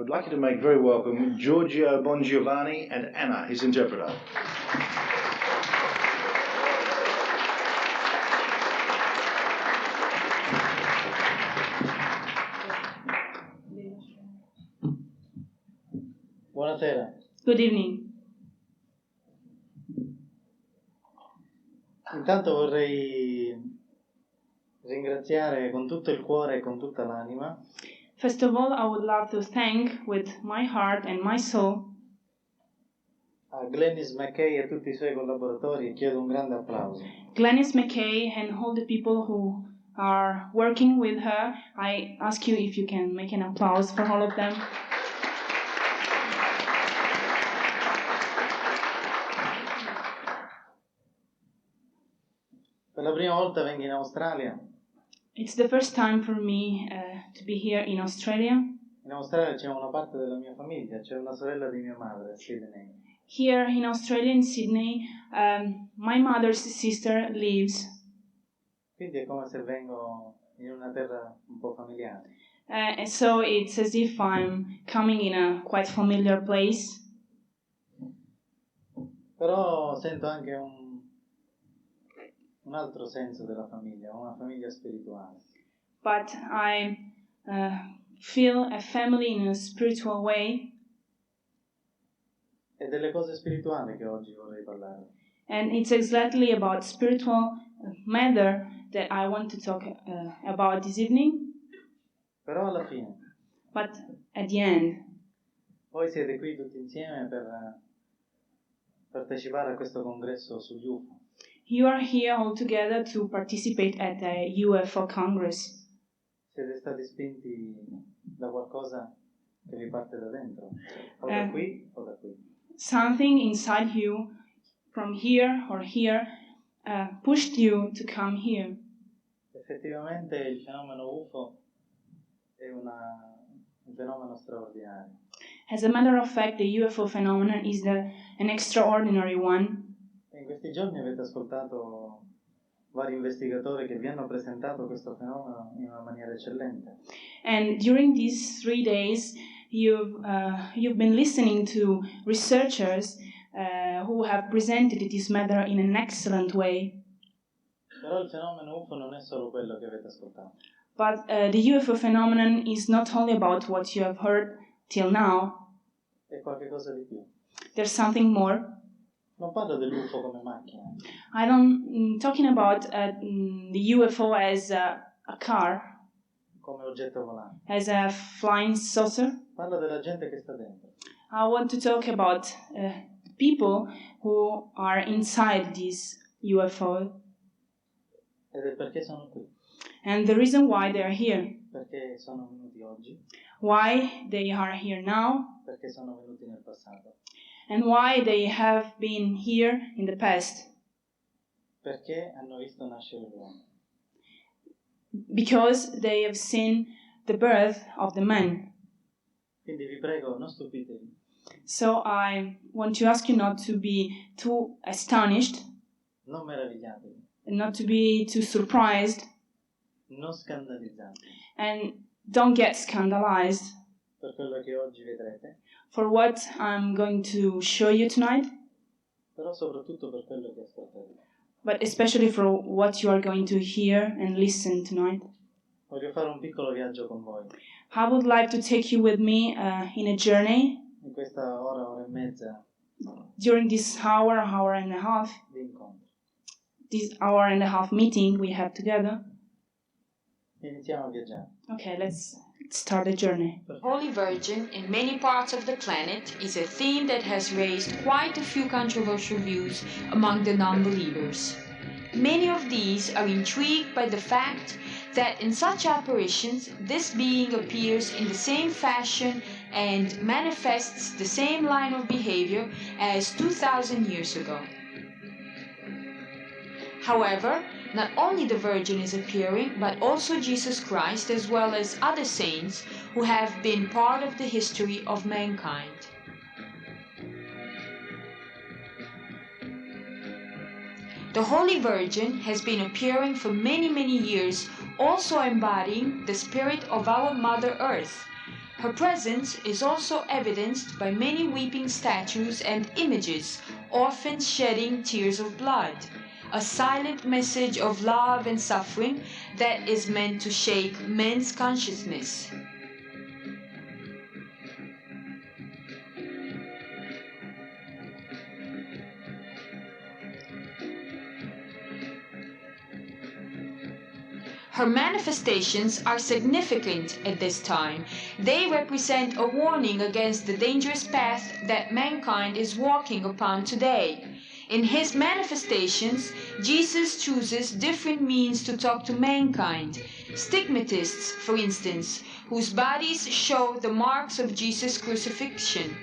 would like you to make very welcome Giorgio Bongiovanni and Anna, his interpreter. Buonasera. Good evening. Intanto vorrei ringraziare con tutto il cuore e con tutta l'anima First of all, I would love to thank with my heart and my soul a Glennis McKay e tutti i suoi collaboratori e chiedo un grande applauso. Glennis McKay and all the people who are working with her. I ask you if you can make an applause for all of them. Per la prima volta vengo in Australia. It's the first time for me to be here in Australia. In Australia c'è una parte della mia famiglia, c'è una sorella di mia madre, Sydney. Here in Australia, in Sydney, my mother's sister lives. Quindi è come se vengo in una terra un po' familiare. So it's as if I'm coming in a quite familiar place. Però sento anche un altro senso della famiglia, una famiglia spirituale. But I feel a family in a spiritual way. È delle cose spirituali che oggi vorrei parlare. And it's exactly about spiritual matter that I want to talk about this evening. Però alla fine, But at the end, voi siete qui tutti insieme per partecipare a questo congresso sugli UFO. you are here all together to participate at the UFO Congress. Siete stati spinti da qualcosa che vi parte da dentro, o da qui o da qui. Something inside you, from here or here, pushed you to come here. Effettivamente il fenomeno UFO è un fenomeno straordinario. As a matter of fact, the UFO phenomenon is an extraordinary one. In questi giorni avete ascoltato vari investigatori che vi hanno presentato questo fenomeno in una maniera eccellente. And during these 3 days, you've been listening to researchers who have presented this matter in an excellent way. Però il fenomeno UFO non è solo quello che avete ascoltato. But the UFO phenomenon is not only about what you have heard till now. È qualcosa di più. There's something more. Non parlo dell'UFO come macchina. Talking about the UFO as a car, come oggetto volante. as a flying saucer. Parlo della gente che sta dentro. I want to talk about people who are inside this UFO. Ed è perché sono qui. And the reason why they are here. Perché sono venuti oggi. Why they are here now. Perché sono venuti nel passato. And why they have been here in the past. Perché hanno visto nascere l'uomo. Because they have seen the birth of the man. Quindi vi prego, non stupitevi. So I want to ask you not to be too astonished. Non meravigliatevi. And not to be too surprised. Non scandalizzatevi. And don't get scandalized. Per quello che oggi vedrete. For what I'm going to show you tonight. Però soprattutto per quello che ascolterete. But especially for what you are going to hear and listen tonight. Voglio fare un piccolo viaggio con voi. I would like to take you with me in a journey. In questa ora e mezza. During this hour and a half. Di incontro. This hour and a half meeting we have together. Iniziamo a viaggiare. Okay, let's start the journey. The Holy Virgin in many parts of the planet is a theme that has raised quite a few controversial views among the non-believers. Many of these are intrigued by the fact that in such apparitions this being appears in the same fashion and manifests the same line of behavior as 2,000 years ago. However, not only the Virgin is appearing, but also Jesus Christ, as well as other saints who have been part of the history of mankind. The Holy Virgin has been appearing for many, many years, also embodying the spirit of our Mother Earth. Her presence is also evidenced by many weeping statues and images, often shedding tears of blood, a silent message of love and suffering that is meant to shake men's consciousness. Her manifestations are significant at this time. They represent a warning against the dangerous path that mankind is walking upon today. In his manifestations, Jesus chooses different means to talk to mankind. Stigmatists, for instance, whose bodies show the marks of Jesus' crucifixion.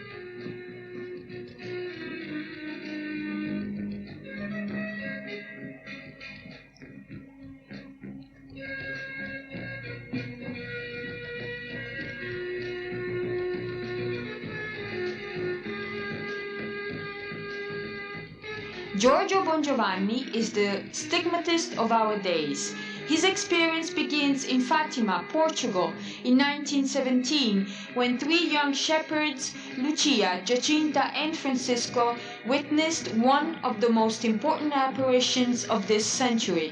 Giorgio Bongiovanni is the stigmatist of our days. His experience begins in Fatima, Portugal, in 1917, when three young shepherds, Lucia, Jacinta, and Francisco, witnessed one of the most important apparitions of this century.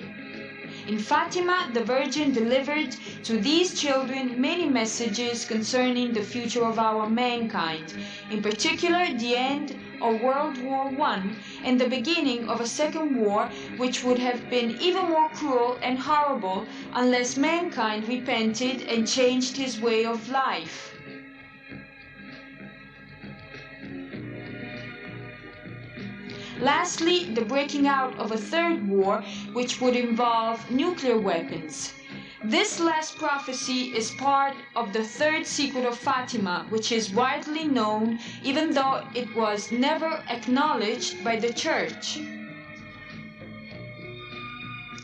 In Fatima, the Virgin delivered to these children many messages concerning the future of our mankind, in particular the end of World War I and the beginning of a second war, which would have been even more cruel and horrible unless mankind repented and changed his way of life. Lastly, the breaking out of a third war, which would involve nuclear weapons. This last prophecy is part of the third secret of Fatima, which is widely known even though it was never acknowledged by the Church.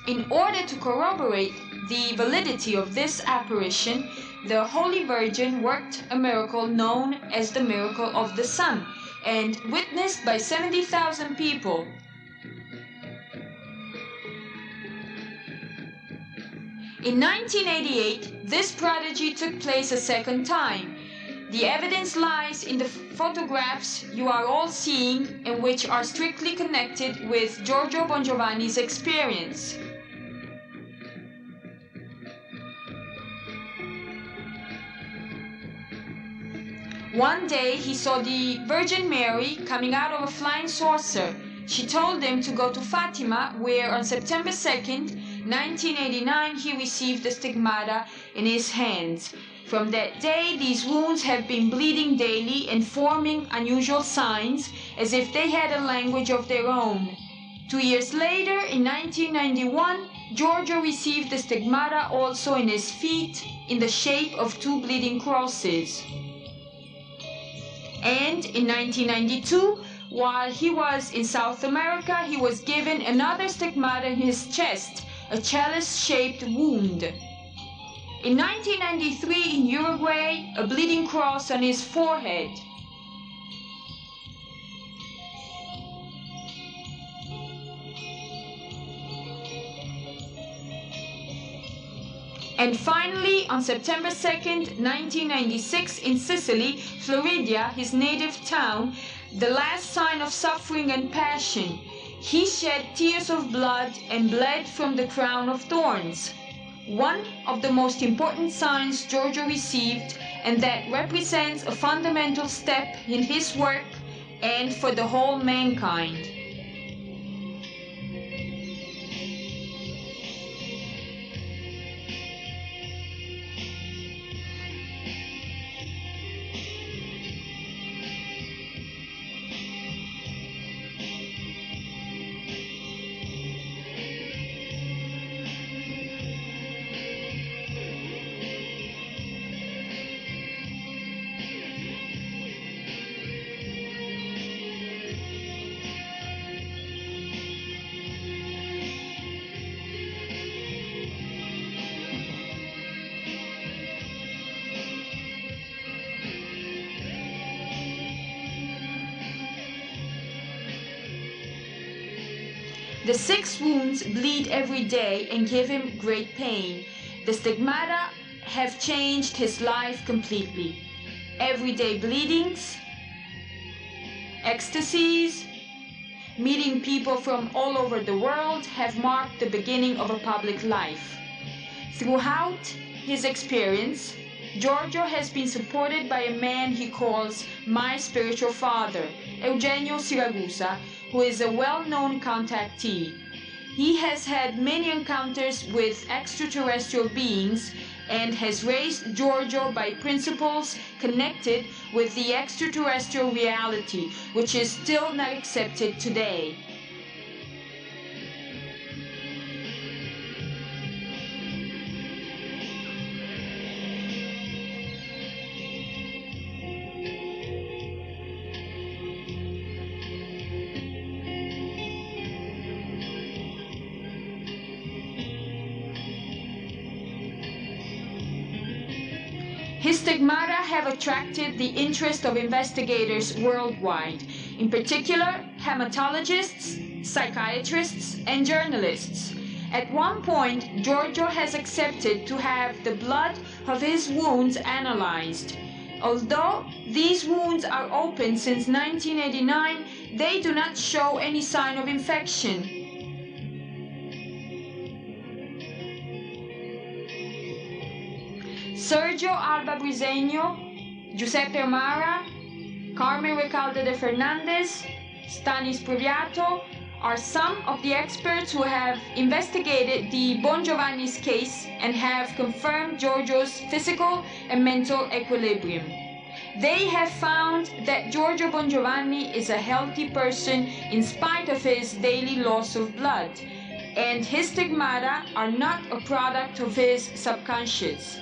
In order to corroborate the validity of this apparition, the Holy Virgin worked a miracle known as the miracle of the sun, and witnessed by 70,000 people. In 1988, this prodigy took place a second time. The evidence lies in the photographs you are all seeing and which are strictly connected with Giorgio Bongiovanni's experience. One day he saw the Virgin Mary coming out of a flying saucer. She told him to go to Fatima, where on September 2nd, 1989, he received the stigmata in his hands. From that day, these wounds have been bleeding daily and forming unusual signs, as if they had a language of their own. 2 years later, in 1991, Giorgio received the stigmata also in his feet, in the shape of two bleeding crosses. And in 1992, while he was in South America, he was given another stigmata in his chest, a chalice-shaped wound. In 1993, in Uruguay, a bleeding cross on his forehead. And finally, on September 2nd, 1996, in Sicily, Florida, his native town, the last sign of suffering and passion. He shed tears of blood and bled from the crown of thorns. One of the most important signs Giorgio received, and that represents a fundamental step in his work and for the whole mankind. The 6 wounds bleed every day and give him great pain. The stigmata have changed his life completely. everyday bleedings, ecstasies, meeting people from all over the world have marked the beginning of a public life. Throughout his experience, Giorgio has been supported by a man he calls my spiritual father, Eugenio Siragusa, who is a well-known contactee. He has had many encounters with extraterrestrial beings and has raised Giorgio by principles connected with the extraterrestrial reality, which is still not accepted today. His stigmata have attracted the interest of investigators worldwide, in particular hamatologists, psychiatrists, and journalists. At one point, Giorgio has accepted to have the blood of his wounds analyzed. Although these wounds are open since 1989, they do not show any sign of infection. Sergio Alba Briseño, Giuseppe Amara, Carmen Recalde de Fernandez, Stanis Previato are some of the experts who have investigated the Bongiovanni's case and have confirmed Giorgio's physical and mental equilibrium. They have found that Giorgio Bongiovanni is a healthy person in spite of his daily loss of blood, and his stigmata are not a product of his subconscious.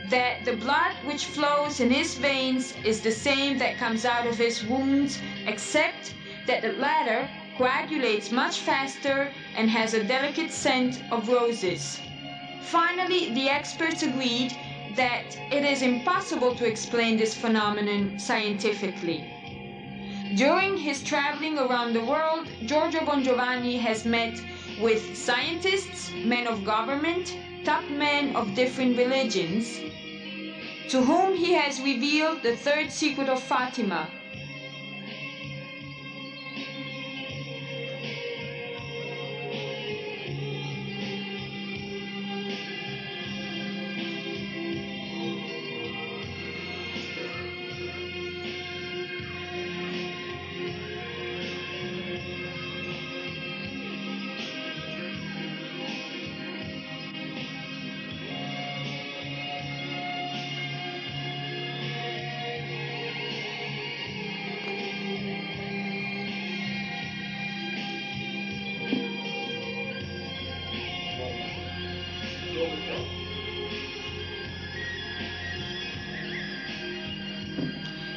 That the blood which flows in his veins is the same that comes out of his wounds, except that the latter coagulates much faster and has a delicate scent of roses. Finally, the experts agreed that it is impossible to explain this phenomenon scientifically. During his traveling around the world, Giorgio Bongiovanni has met with scientists, men of government, top men of different religions, to whom he has revealed the third secret of Fatima.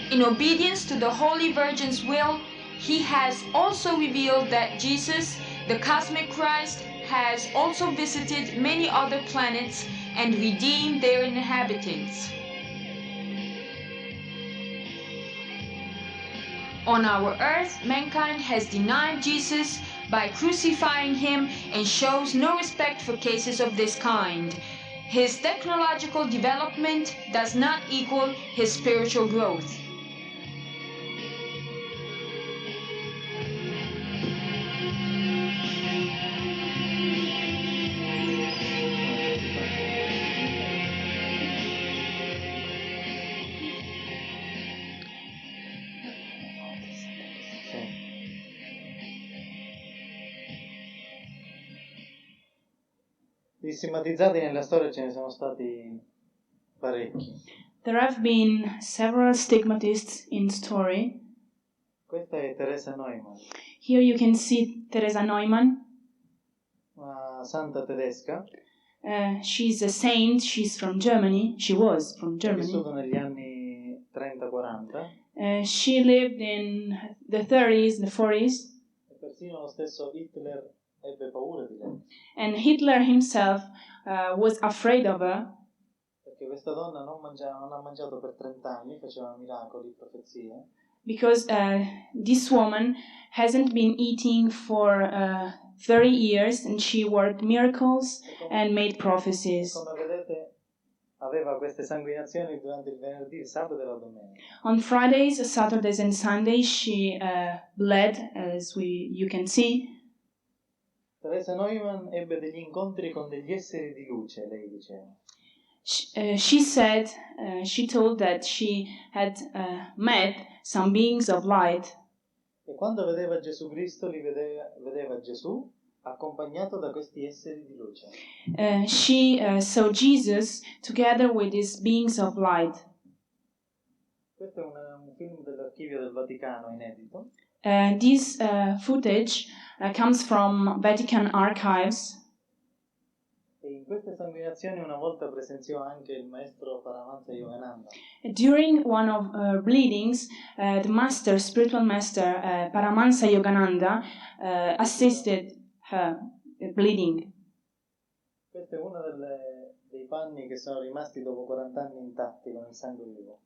In obedience to the Holy Virgin's will, he has also revealed that Jesus, the cosmic Christ, has also visited many other planets and redeemed their inhabitants. On our earth, mankind has denied Jesus by crucifying him and shows no respect for cases of this kind. His technological development does not equal his spiritual growth. Di stigmatizzati nella storia ce ne sono stati parecchi. There have been several stigmatists in story. Questa è Teresa Neumann, Here you can see Teresa Neumann. una santa tedesca, She's a saint. She's from Germany. She was from ha Germany. vissuto negli anni 30-40 She lived in the 30s, the 40s, e persino lo stesso Hitler ebbe paura di lei, and Hitler himself was afraid of her perché questa donna non ha mangiato per 30 anni, faceva miracoli, profezie, because this woman hasn't been eating for 30 years, and she worked miracles and made prophecies. come vedete aveva queste sanguinazioni durante il venerdì, il sabato e la domenica. On Fridays, Saturdays, and Sundays, she bled, as you can see. Teresa Neumann ebbe degli incontri con degli esseri di luce, lei diceva. She told that she had met some beings of light. E quando vedeva Gesù Cristo, vedeva Gesù accompagnato da questi esseri di luce. She saw Jesus together with these beings of light. Questo è un film dell'archivio del Vaticano inedito. This footage comes from Vatican archives. E in queste sanguinazioni una volta presenziò anche il maestro Paramansa Yogananda. During one of her bleedings, the spiritual master Paramansa Yogananda assisted her bleeding. Questo è uno dei panni che sono rimasti dopo 40 anni intatti con il sangue vivo.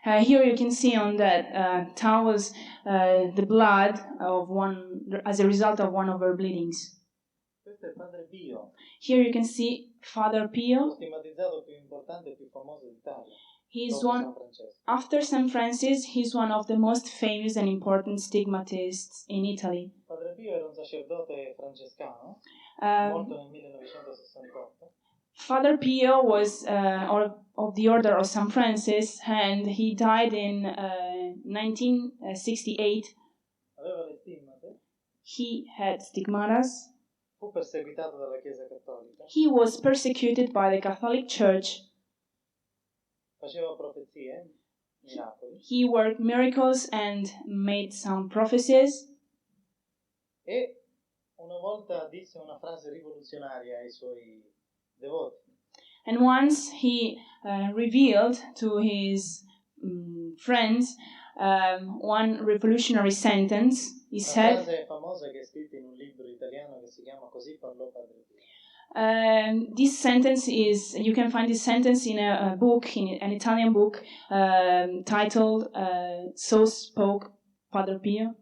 Here you can see on that towels the blood of one as a result of one of her bleedings. Questo è Padre Pio, Here you can see Father lo Pio. stigmatizzato più importante e più famoso d'Italia. He's dopo one San Francesco. after St. Francis. He's one of the most famous and important stigmatists in Italy. Padre Pio era un sacerdote francescano, Um, morto nel 1968. Father Pio was of the order of St. Francis, and he died in 1968. Aveva le stimmate, He had stigmatas. fu perseguitato dalla Chiesa Cattolica, He was persecuted by the Catholic Church. faceva profezie, miracoli, He worked miracles and made some prophecies. e una volta disse una frase rivoluzionaria ai suoi devoti. And once he revealed to his friends one revolutionary sentence. He Una said, frase famosa che è scritta in un libro italiano che si chiama Così parlò Padre Pio. this sentence is, you can find this sentence in a book, in an Italian book titled So Spoke Padre Pio.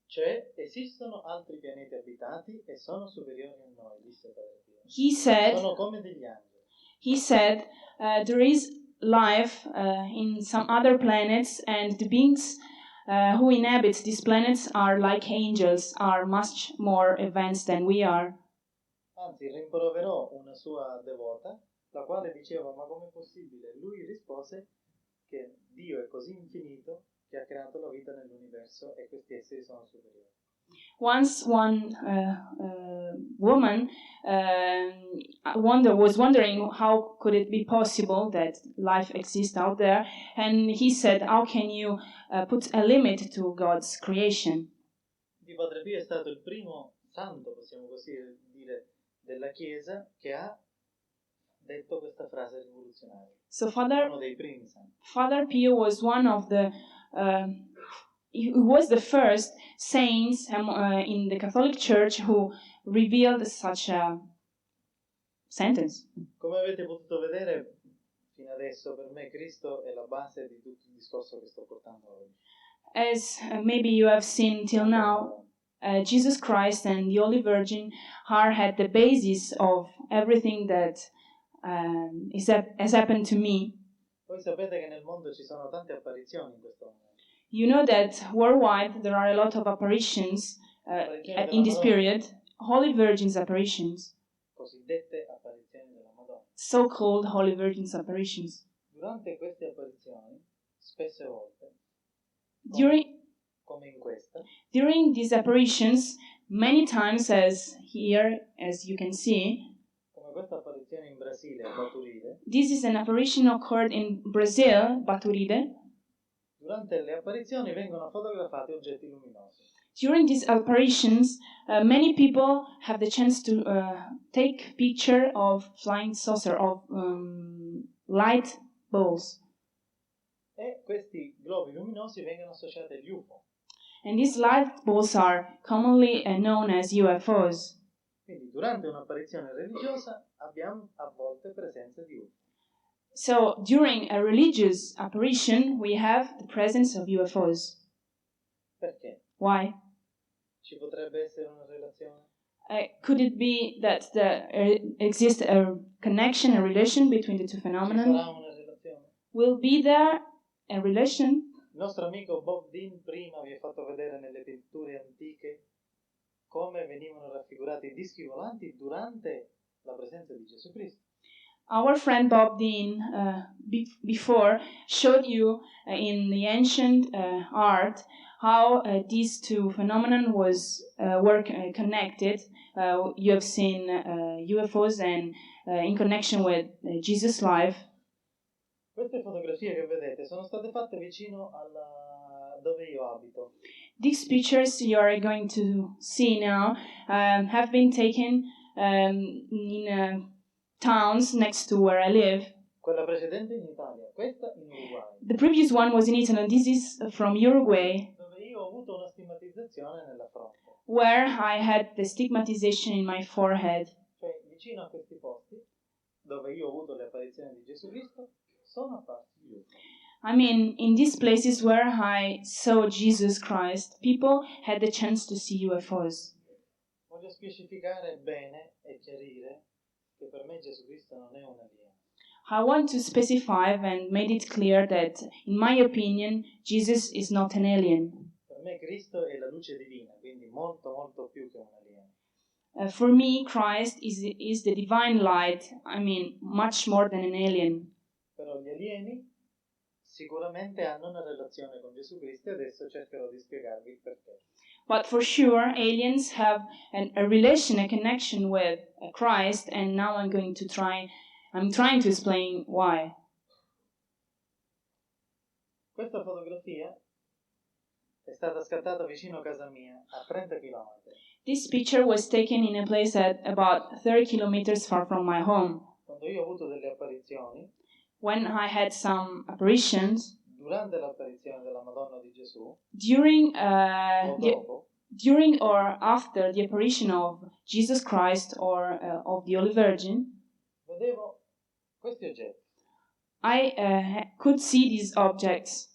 Cioè, esistono altri pianeti abitati e sono superiori a noi, disse Padre Pio. He said, Sono come degli angeli. there is life in some other planets, and the beings who inhabit these planets are like angels, are much more advanced than we are. Anzi, rimproverò una sua devota, la quale diceva, ma com'è possibile? Lui rispose che Dio è così infinito che ha creato la vita nell'universo e questi esseri sono superiori. Once one woman was wondering how could it be possible that life exists out there, and he said, how can you put a limit to God's creation? Di Padre Pio è stato il primo santo, possiamo così dire, della Chiesa che ha detto questa frase rivoluzionaria. So Uno dei primi santi. Father Pio was one of the he was the first saints in the Catholic Church who revealed such a sentence. Come avete potuto vedere fino adesso, per me Cristo è la base di tutto il discorso che sto portando oggi. As maybe you have seen till now, Jesus Christ and the Holy Virgin are at the basis of everything that has happened to me. Voi sapete che nel mondo ci sono tante apparizioni in questo momento. You know that worldwide there are a lot of apparitions in this period, Holy Virgin's apparitions, Cosiddette apparizioni della Madonna. so-called Holy Virgin's apparitions. Durante queste apparizioni, spesse volte, come in questa, During these apparitions, many times, as you can see, come questa apparizione in Brasile, a Baturide, this is an apparition occurred in Brazil, Baturide. durante le apparizioni vengono fotografati oggetti luminosi. During these apparitions, many people have the chance to take picture of flying saucer, of light balls. E questi globi luminosi vengono associati agli UFO. And these light balls are commonly known as UFOs. Quindi durante un'apparizione religiosa abbiamo a volte presenza di UFO. So during a religious apparition, we have the presence of UFOs. Perché? Why? Ci potrebbe essere una relazione? Could it be that exists a connection, a relation between the two Ci phenomena? sarà una relazione? Will be there a relation? Il nostro amico Bob Dean prima vi ha fatto vedere nelle pitture antiche come venivano raffigurati i dischi volanti durante la presenza di Gesù Cristo. Our friend Bob Dean before showed you in the ancient art how these two phenomena were connected. You have seen UFOs and in connection with Jesus' life. Queste fotografie che vedete sono state fatte vicino alla dove io abito. These pictures you are going to see now have been taken in towns next to where I live. Quella precedente in Italia, questa in Uruguay, The previous one was in Italy. This is from Uruguay, dove io ho avuto una stigmatizzazione nella fronte. where I had the stigmatization in my forehead. Cioè, vicino a questi posti, dove io ho avuto le apparizioni di Gesù Cristo, sono apparsi gli UFO. I mean, in these places where I saw Jesus Christ, people had the chance to see UFOs. Voglio specificare bene e chiarire che per me Gesù Cristo non è un alieno. I want to specify and made it clear that, in my opinion, Jesus is not an alien. Per me Cristo è la luce divina, quindi molto molto più che un alieno. For me, Christ is the divine light. I mean, much more than an alien. Però gli alieni sicuramente hanno una relazione con Gesù Cristo e adesso cercherò di spiegarvi il perché. But for sure, aliens have a relation, a connection with Christ, and now I'm trying to explain why. Questa fotografia è stata scattata vicino a casa mia, a 30 km. This picture was taken in a place at about 30 kilometers far from my home. Quando io ho avuto delle apparizioni, When I had some apparitions, durante l'apparizione della Madonna di Gesù, during o dopo, during or after the apparition of Jesus Christ or of the Holy Virgin, vedevo questi oggetti. I could see these objects.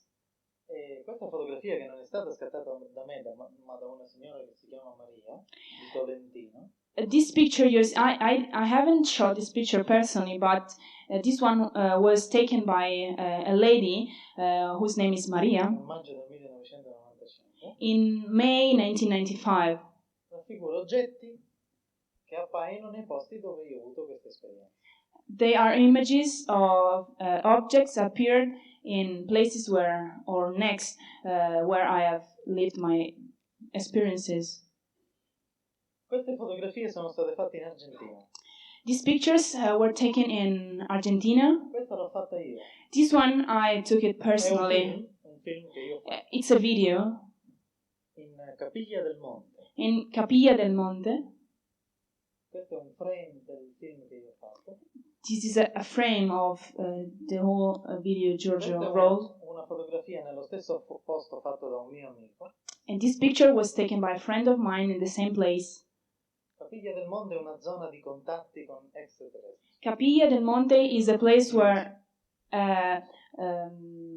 E questa fotografia, che non è stata scattata da me, ma da una signora che si chiama Maria, di Tolentino, This picture, I haven't shot this picture personally, but this one was taken by a lady whose name is Maria nel maggio del 1995, in May 1995. raffigura oggetti che appaiono nei posti dove io ho avuto questa esperienza. They are images of objects appeared in places where I have lived my experiences. Queste fotografie sono state fatte in Argentina. These pictures were taken in Argentina. Questa l'ho fatta io. This one I took it personally. È un film che io ho fatto It's a video in Capiglia del Monte. in Capilla del Monte. Questo è un frame del film che io ho fatto. This is a frame of the whole video Giorgio Questa è wrote. una fotografia nello stesso posto fatto da un mio amico. And this picture was taken by a friend of mine in the same place. Capiglia del Monte è una zona di contatti con extraterrestri. Capilla del Monte is a place where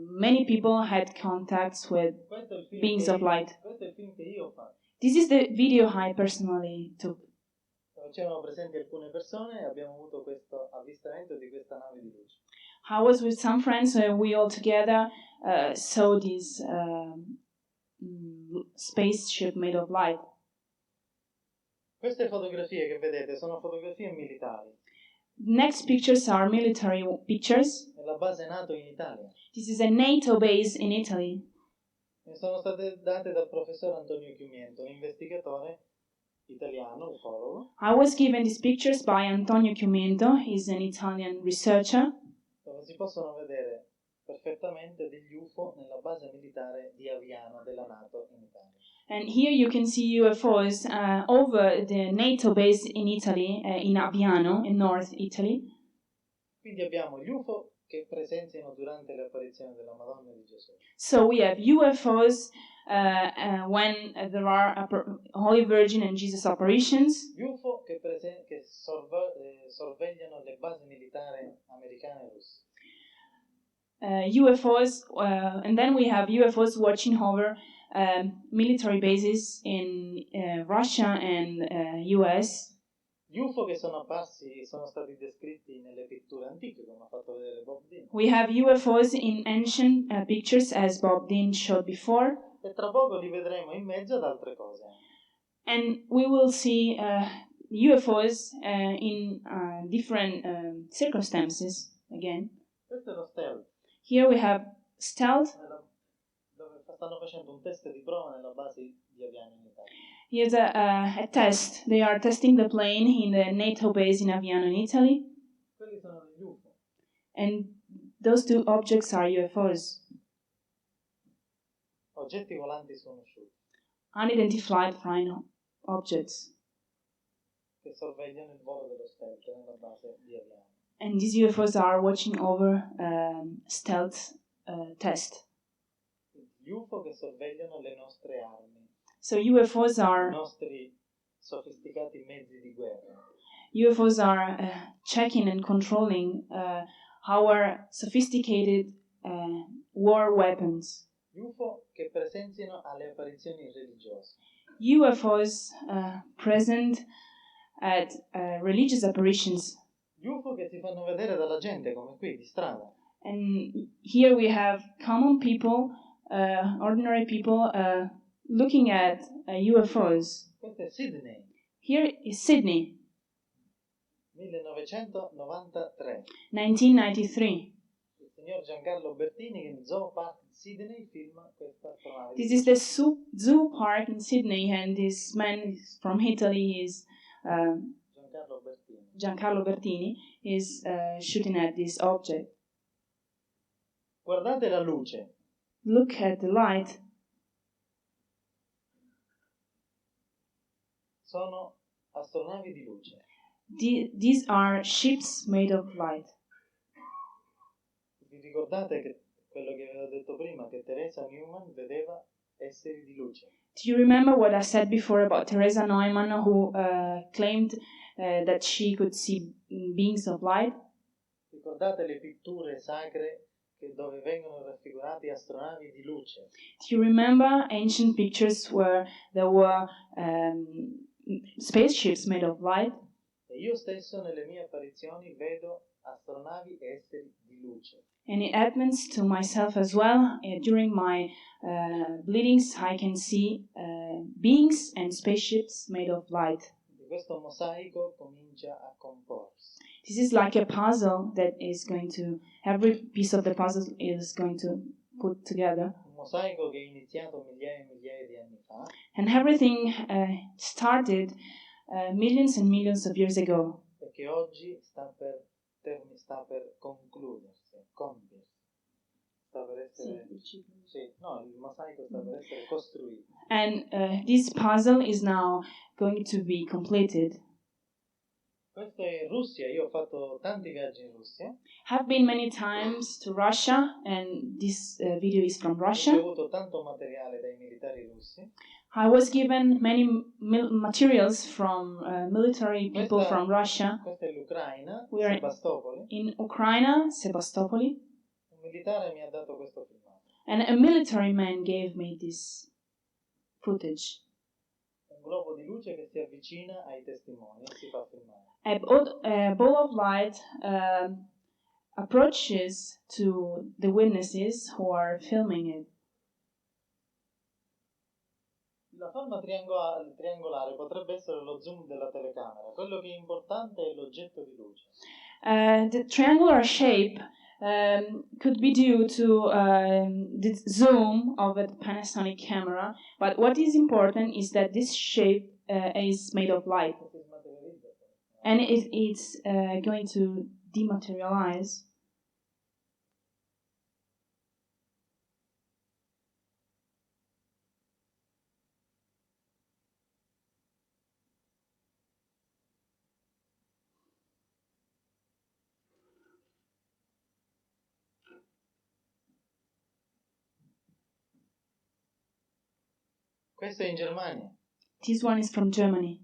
many people had contacts with Questo è il film beings che of light. questo è il film che io ho fatto. This is the video I personally took. C'erano presenti alcune persone e abbiamo avuto questo avvistamento di questa nave di luce. I was with some friends and we all together saw this spaceship made of light. Queste fotografie che vedete sono fotografie militari. Next pictures are military pictures. Nella base NATO in Italia. This is a NATO base in Italy. Ne sono state date dal professor Antonio Chiumiento, un investigatore italiano, ufologo. I was given these pictures by Antonio Chiumiento. He's an Italian researcher. Dove si possono vedere perfettamente degli UFO nella base militare di Aviano della NATO in Italia. And here you can see UFOs over the NATO base in Italy, in Aviano, in North Italy. Quindi abbiamo gli UFO che presenziano durante le apparizioni della Madonna di Gesù. So we have UFOs when there are Holy Virgin and Jesus apparitions. Gli UFO che sorvegliano le basi militari americane e russe. UFOs, and then we have UFOs watching over military bases in Russia and US. Gli UFO che sono apparsi sono stati descritti nelle pitture antiche, come ha fatto vedere Bob Dean. We have UFOs in ancient pictures, as Bob Dean showed before. E tra poco li vedremo in mezzo ad altre cose. And we will see UFOs in different circumstances again. Questo è lo stealth. Here we have stealth. Dove stanno facendo un test di prova nella base di Aviano in Italia. Here's a test. They are testing the plane in the NATO base in Aviano in Italy. Quelli sono gli UFO. And those two objects are UFOs. Oggetti volanti sconosciuti. Unidentified flying objects. Che sorvegliano il volo dello stealth nella base di Aviano. And these UFOs are watching over stealth test. Gli UFO che sorvegliano le nostre armi. So UFOs I are nostri sofisticati mezzi di guerra. checking and controlling our sophisticated war weapons. UFO che presenziano alle apparizioni religiose. UFOs present at religious apparitions. UFO che si fanno vedere dalla gente, come qui, di strada. And here we have common people, ordinary people, looking at UFOs. Questo è Sydney, Here is Sydney, 1993. 1993. Il signor Giancarlo Bertini in Zoo Park di Sydney filma questa astronave. This is the zoo park in Sydney, and this man is from Italy is Giancarlo Bertini. Giancarlo Bertini is shooting at this object. Guardate la luce. Look at the light. Sono astronavi di luce. These are ships made of light. Vi ricordate che quello che avevo detto prima, che Teresa Newman vedeva esseri di luce? Do you remember what I said before about Teresa Neumann, who claimed that she could see beings of light? Ricordate le pitture sacre dove vengono raffigurati astronavi di luce? Do you remember ancient pictures where there were spaceships made of light? E io stesso nelle mie apparizioni vedo astronavi e esseri di luce. And it happens to myself as well. During my bleedings, I can see beings and spaceships made of light. Questo mosaico comincia a comporsi. This is like a puzzle that is going to, every piece of the puzzle is going to put together. Un mosaico che è iniziato migliaia e migliaia di anni fa. And everything started millions and millions of years ago. E che oggi sta per concludersi, compiersi. Sta per essere... Sì, no, il mosaico sta per essere costruito. And this puzzle is now going to be completed. Questo è in Russia, io ho fatto tanti viaggi in Russia. Have been many times to Russia, and this video is from Ho Russia. ricevuto tanto materiale dai militari russi. I was given many materials from military people from Russia. Questa è l'Ucraina, We are Sebastopoli. in Ukraine, Sebastopoli, Un militare mi ha dato questo filmato. and a military man gave me this footage. Un globo di luce che si avvicina ai testimoni e si fa filmare. A ball of light approaches to the witnesses who are filming it. La forma triangolare potrebbe essere lo zoom della telecamera. Quello che è importante è l'oggetto di luce. The triangular shape could be due to the zoom of a Panasonic camera, but what is important is that this shape is made of light, Si smaterializza. and it's going to dematerialize. Questo è in Germania. This one is from Germany.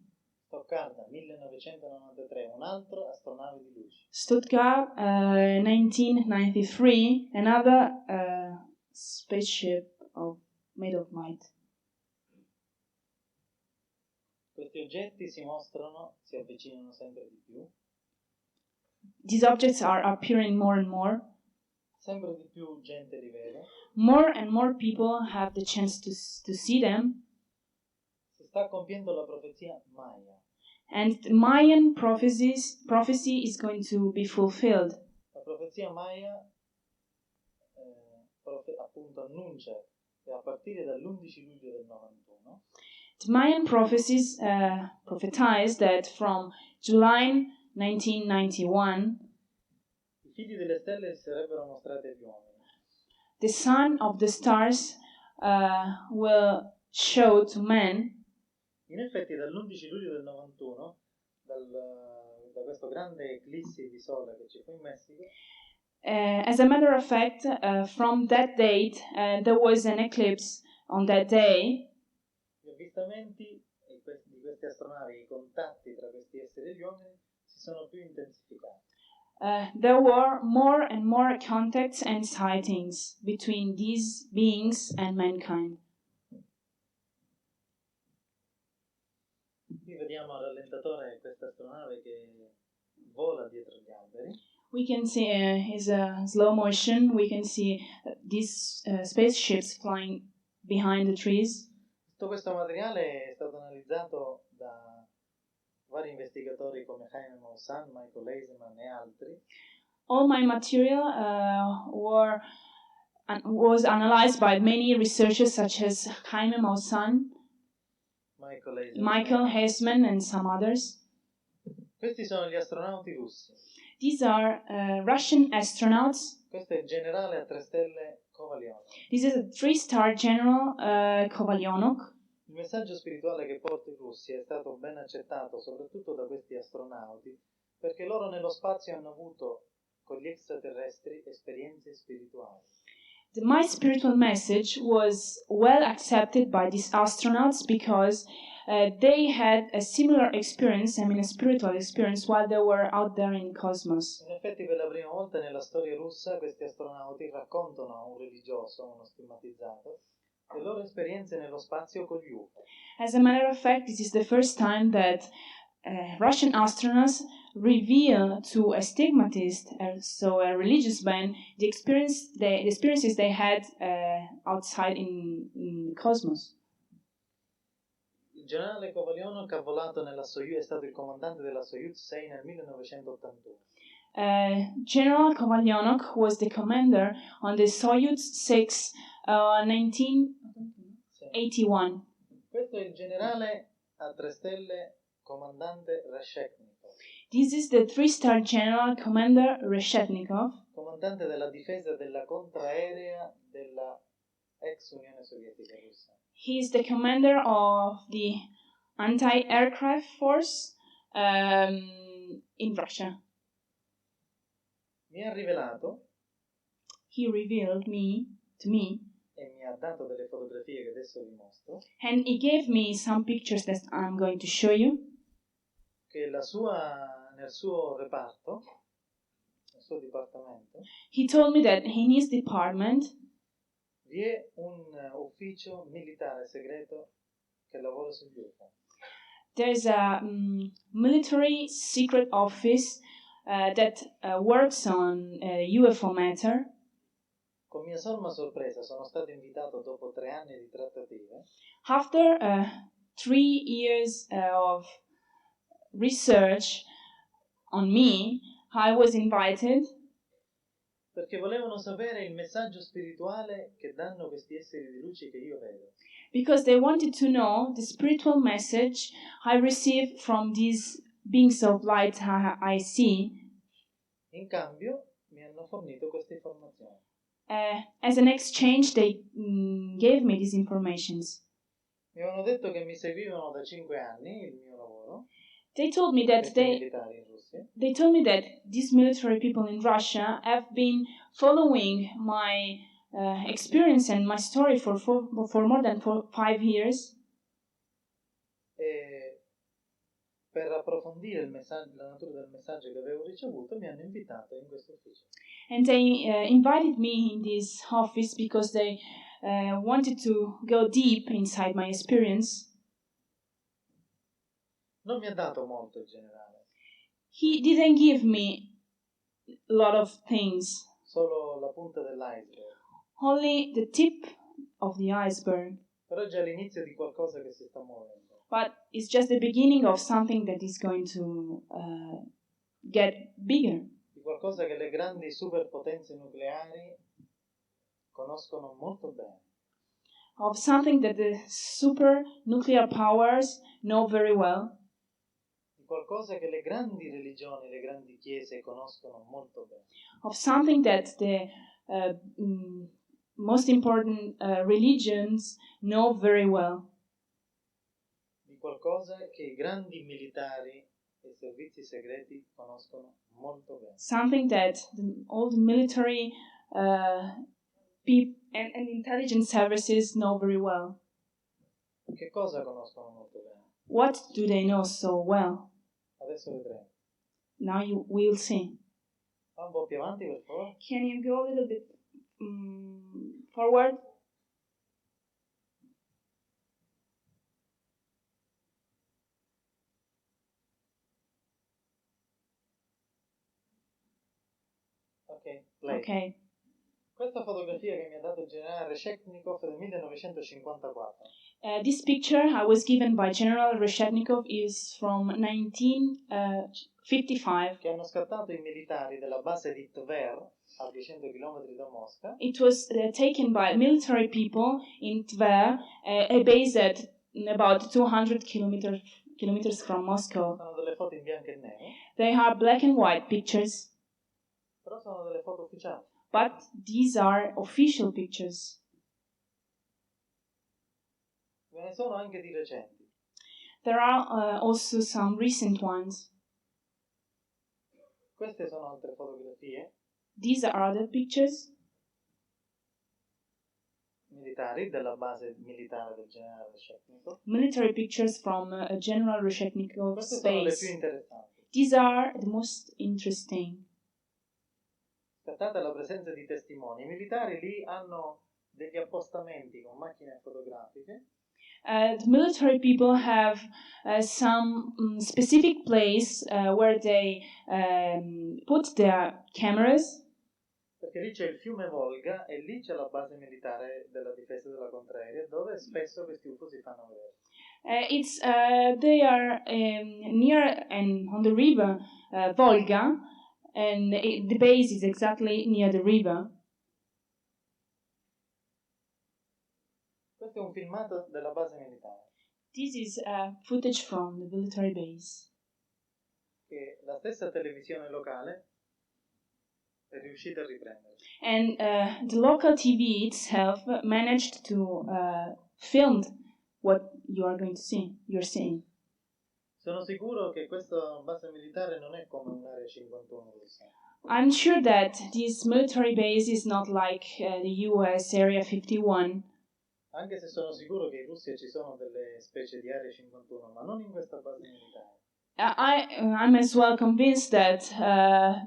Stoccarda, 1993. Un altro astronave di luce. Stuttgart, 1993, another spaceship made of light. Questi oggetti si avvicinano sempre di più, These objects are appearing more and more. sempre di più gente li vede. More and more people have the chance to see them. Si sta compiendo la profezia Maya. And the Mayan prophecy is going to be fulfilled. La profezia Maya appunto annuncia che a partire dall'11 luglio del 91 The Mayan prophecies prophesied that from July 1991, i figli delle stelle si sarebbero mostrati agli uomini. the son of the stars will show to men. In effetti dall'11 luglio del 91, da questo grande eclissi di sole che ci fu in Messico, As a matter of fact, from that date, there was an eclipse on that day. gli avvistamenti di queste astronavi, i contatti tra questi esseri e gli uomini si sono più intensificati. There were more and more contacts and sightings between these beings and mankind. Qui vediamo a rallentatore questa astronave che vola dietro gli alberi. We can see is a slow motion. We can see these spaceships flying behind the trees. Tutto questo materiale è stato analizzato da vari investigatori come Jaime Maussan, Michael Eisenman e altri. All my material was analyzed by many researchers such as Jaime Maussan, Michael Heisman, and some others. Questi sono gli astronauti russi. These are Russian astronauts. Questo è il generale a 3 stelle Kovalyonok. This is a 3-star general Kovalyonok. Il messaggio spirituale che porta i russi è stato ben accettato soprattutto da questi astronauti perché loro nello spazio hanno avuto con gli extraterrestri esperienze spirituali. My spiritual message was well accepted by these astronauts because they had a similar experience, a spiritual experience, while they were out there in cosmos. In effetti per la prima volta nella storia russa questi astronauti raccontano a un religioso, uno stigmatizzato, le loro esperienze nello spazio con gli UFO. As a matter of fact, this is the first time that Russian astronauts reveal to a stigmatist, so a religious man, the experiences they had outside in the cosmos. Il generale Kovalyonok ha volato nella Soyuz, è stato il comandante della Soyuz 6 nel 1981. General Kovalyonok was the commander on the Soyuz 6 1981. Questo è il generale a 3 stelle comandante Reshevnikov. This is the 3-star general commander Reshevnikov, comandante della difesa della contraerea della ex Unione Sovietica russa. He is the commander of the anti-aircraft force in Russia. Mi ha rivelato He revealed to me e mi ha dato delle fotografie che adesso vi mostro, and he gave me some pictures that I'm going to show you, che nel suo reparto, nel suo dipartimento, he told me that in his department vi è un ufficio militare segreto che lavora sugli UFO. There's a military secret office that works on UFO matter. Con mia somma sorpresa sono stato invitato dopo 3 anni di trattative After 3 years of research on me, I was invited perché volevano sapere il messaggio spirituale che danno questi esseri di luce che io vedo. because they wanted to know the spiritual message I received from these beings of light I see. In cambio mi hanno fornito queste informazioni. As an exchange, they gave me these informations. Mi avevano detto che mi seguivano da 5 anni il mio lavoro. They told me that militari in Russia. They told me that these military people in Russia have been following my experience and my story for more than 5 years. E per approfondire la natura del messaggio che avevo ricevuto, mi hanno invitato in questo ufficio. And they invited me in this office because they wanted to go deep inside my experience, non mi ha dato molto in generale, he didn't give me a lot of things, solo la punta dell'iceberg. only the tip of the iceberg. Però è già l'inizio di qualcosa che si sta muovendo. But it's just the beginning of something that is going to get bigger. Di qualcosa che le grandi superpotenze nucleari conoscono molto bene. Of something that the super nuclear powers know very well. Di qualcosa che le grandi religioni, le grandi chiese conoscono molto bene. Of something that the most important religions know very well. Di qualcosa che i grandi militari e servizi segreti conoscono molto bene. Something that all the military and intelligence services know very well. Che cosa conoscono molto bene? What do they know so well? Adesso vedremo. Now you will see. Va un po' più avanti, per favore. Can you go a little bit forward? Ok, play. Okay. Questa fotografia che mi ha dato il generale Reshevnikov del 1954. This picture I was given by General Reshevnikov is from 1955. Che hanno scattato i militari della base di Tver a 200 km da Mosca. It was taken by military people in Tver, a base at about 200 kilometers from Moscow. Sono delle foto in bianco e nero, They are black and white pictures, però sono delle foto ufficiali. but these are official pictures. Ve ne sono anche di recenti. There are also some recent ones. Queste sono altre fotografie These are other pictures, militari della base militare del generale Reshevnikov. military pictures from General Reshevnikov's Queste sono le più base. interessanti. These are the most interesting. Scattate alla presenza di testimoni. I militari lì hanno degli appostamenti con macchine fotografiche. The military people have some specific place where they put their cameras, Perché lì c'è il fiume Volga e lì c'è la base militare della difesa della contraerea, dove spesso questi UFO si fanno vedere. they are near and on the river Volga, and the base is exactly near the river. Questo è un filmato della base militare This is footage from the military base. che la stessa televisione locale è riuscita a riprendere. And the local TV itself managed to film what you are going to see. You're seeing. Sono sicuro che questa base militare non è come un'area 51 russa. I'm sure that this military base is not like the US Area 51. Anche se sono sicuro che in Russia ci sono delle specie di area 51, ma non in questa base militare. I'm as well convinced that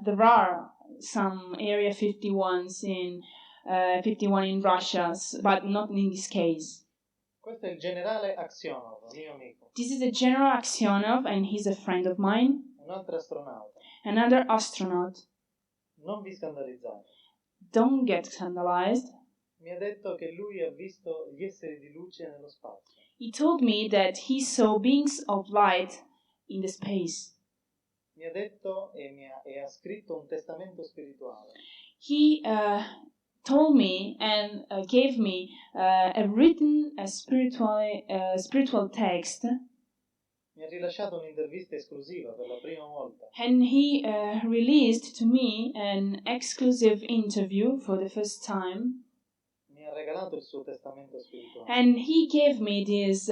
there are some Area 51s in 51 in Russia, but not in this case. Questo è il generale Aksionov, mio amico, This is a General Aksionov, and he's a friend of mine, un altro astronauta. another astronaut. Non vi scandalizzate. Don't get scandalized. Mi ha detto che lui ha visto gli esseri di luce nello spazio. He told me that he saw beings of light in the space. Mi ha detto e ha scritto un testamento spirituale. He told me and gave me a spiritual text, Mi ha rilasciato un'intervista esclusiva per la prima volta. and he released to me an exclusive interview for the first time, Mi ha regalato il suo testamento spirituale. and he gave me this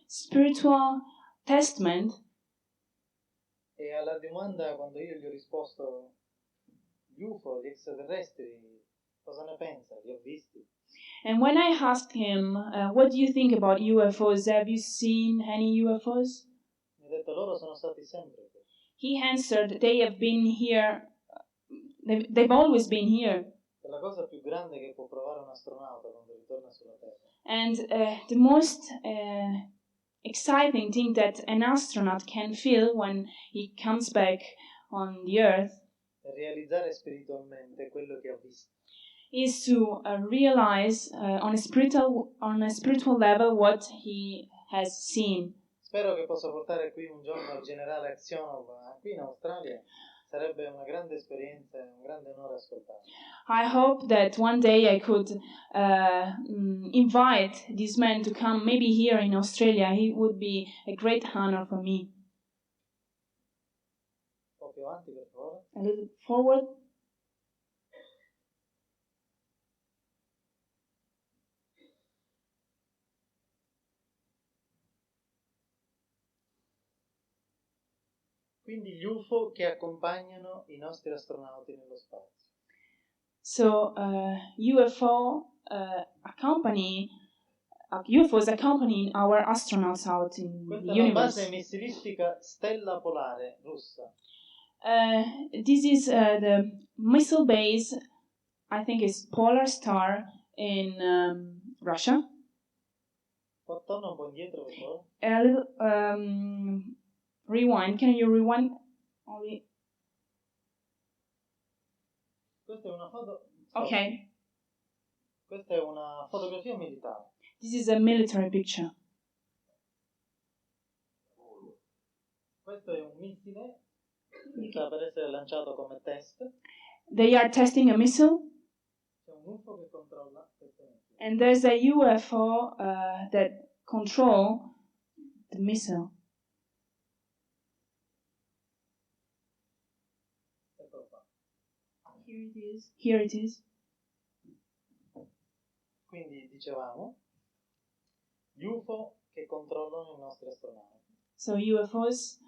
spiritual testament. E alla domanda, quando io gli ho risposto, gli UFO, gli extraterrestri, cosa ne pensa? Li ho visti? And when I asked him, what do you think about UFOs? Have you seen any UFOs? Mi ha detto, loro sono stati sempre qui. He answered, they have been here, they've always been here. È la cosa più grande che può provare un astronauta quando ritorna sulla Terra. And the most exciting thing that an astronaut can feel when he comes back on the Earth È realizzare spiritualmente quello che ha visto. is to realize on a spiritual level what he has seen. Spero che possa portare qui un giorno il generale Aksionov qui in Australia. Sarebbe una grande esperienza e un grande onore ascoltarlo. I hope that one day I could invite this man to come, maybe here in Australia. It would be a great honor for me. Un po' più avanti, per favore. A little forward. Quindi gli UFO che accompagnano i nostri astronauti nello spazio. So UFOs accompany our astronauts out in Questa the è la universe. base missilistica Stella Polare russa. This is the missile base, I think it's Polar Star in Russia. Torna un po' indietro, per favore. A little rewind. Can you rewind? Only. Questa è una foto. Okay. Questa è una fotografia militare. This is a military picture. Questo è un missile che sta per essere lanciato come test. They are testing a missile. C'è un UFO che controlla questo missile. And there's a UFO that control the missile. Eccolo qua. Here it is. Here it is. Quindi dicevamo gli UFO che controllano i nostri astronauti. So UFOs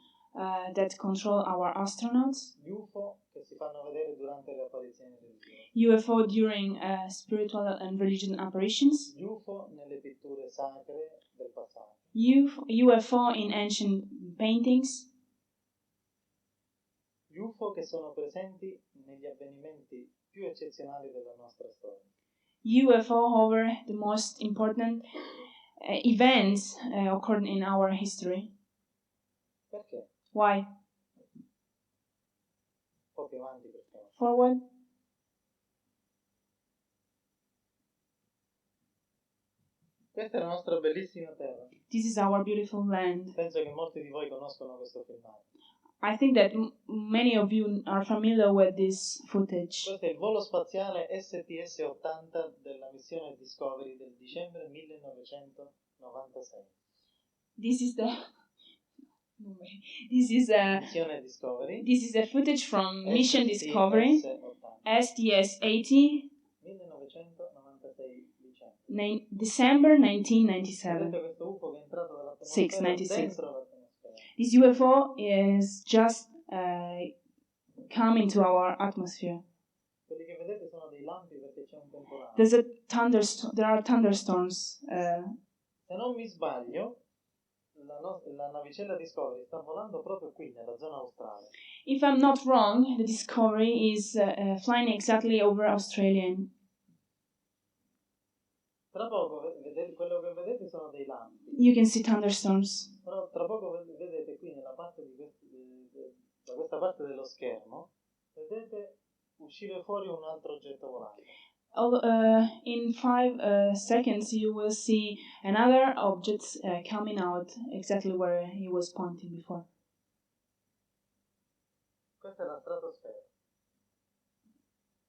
that control our astronauts. Gli UFO che si fanno vedere durante le apparizioni religiose. UFO during spiritual and religious apparitions. Gli UFO nelle pitture sacre del passato. UFO in ancient paintings. Gli UFO che sono presenti negli avvenimenti più eccezionali della nostra storia. UFO over the most important events occurred in our history. Perché? Why? Un po' più avanti, per favore. Forward. Questa è la nostra bellissima terra. This is our beautiful land. Penso che molti di voi conoscono questo filmato. I think that many of you are familiar with this footage. Questo è il volo spaziale STS-80 della missione Discovery del dicembre 1996. This is the This is a Missione Discovery. This is a footage from Mission Discovery STS-80. STS-80 1996 dicembre. December Vedete 1997. questo UFO che è entrato dall'atmosfera 696. dentro l'atmosfera. This UFO is just come into our atmosphere. Quelli che vedete sono dei lampi perché c'è un temporale. There are thunderstorms. Se non mi sbaglio, la navicella Discovery sta volando proprio qui, nella zona australe. If I'm not wrong, the Discovery is flying exactly over Australia. Tra poco, quello che vedete sono dei lampi. You can see thunderstorms. Però tra poco vedete qui nella parte da questa parte dello schermo, vedete uscire fuori un altro oggetto volante. In 5 seconds, you will see another object coming out exactly where he was pointing before. Questa è la stratosfera.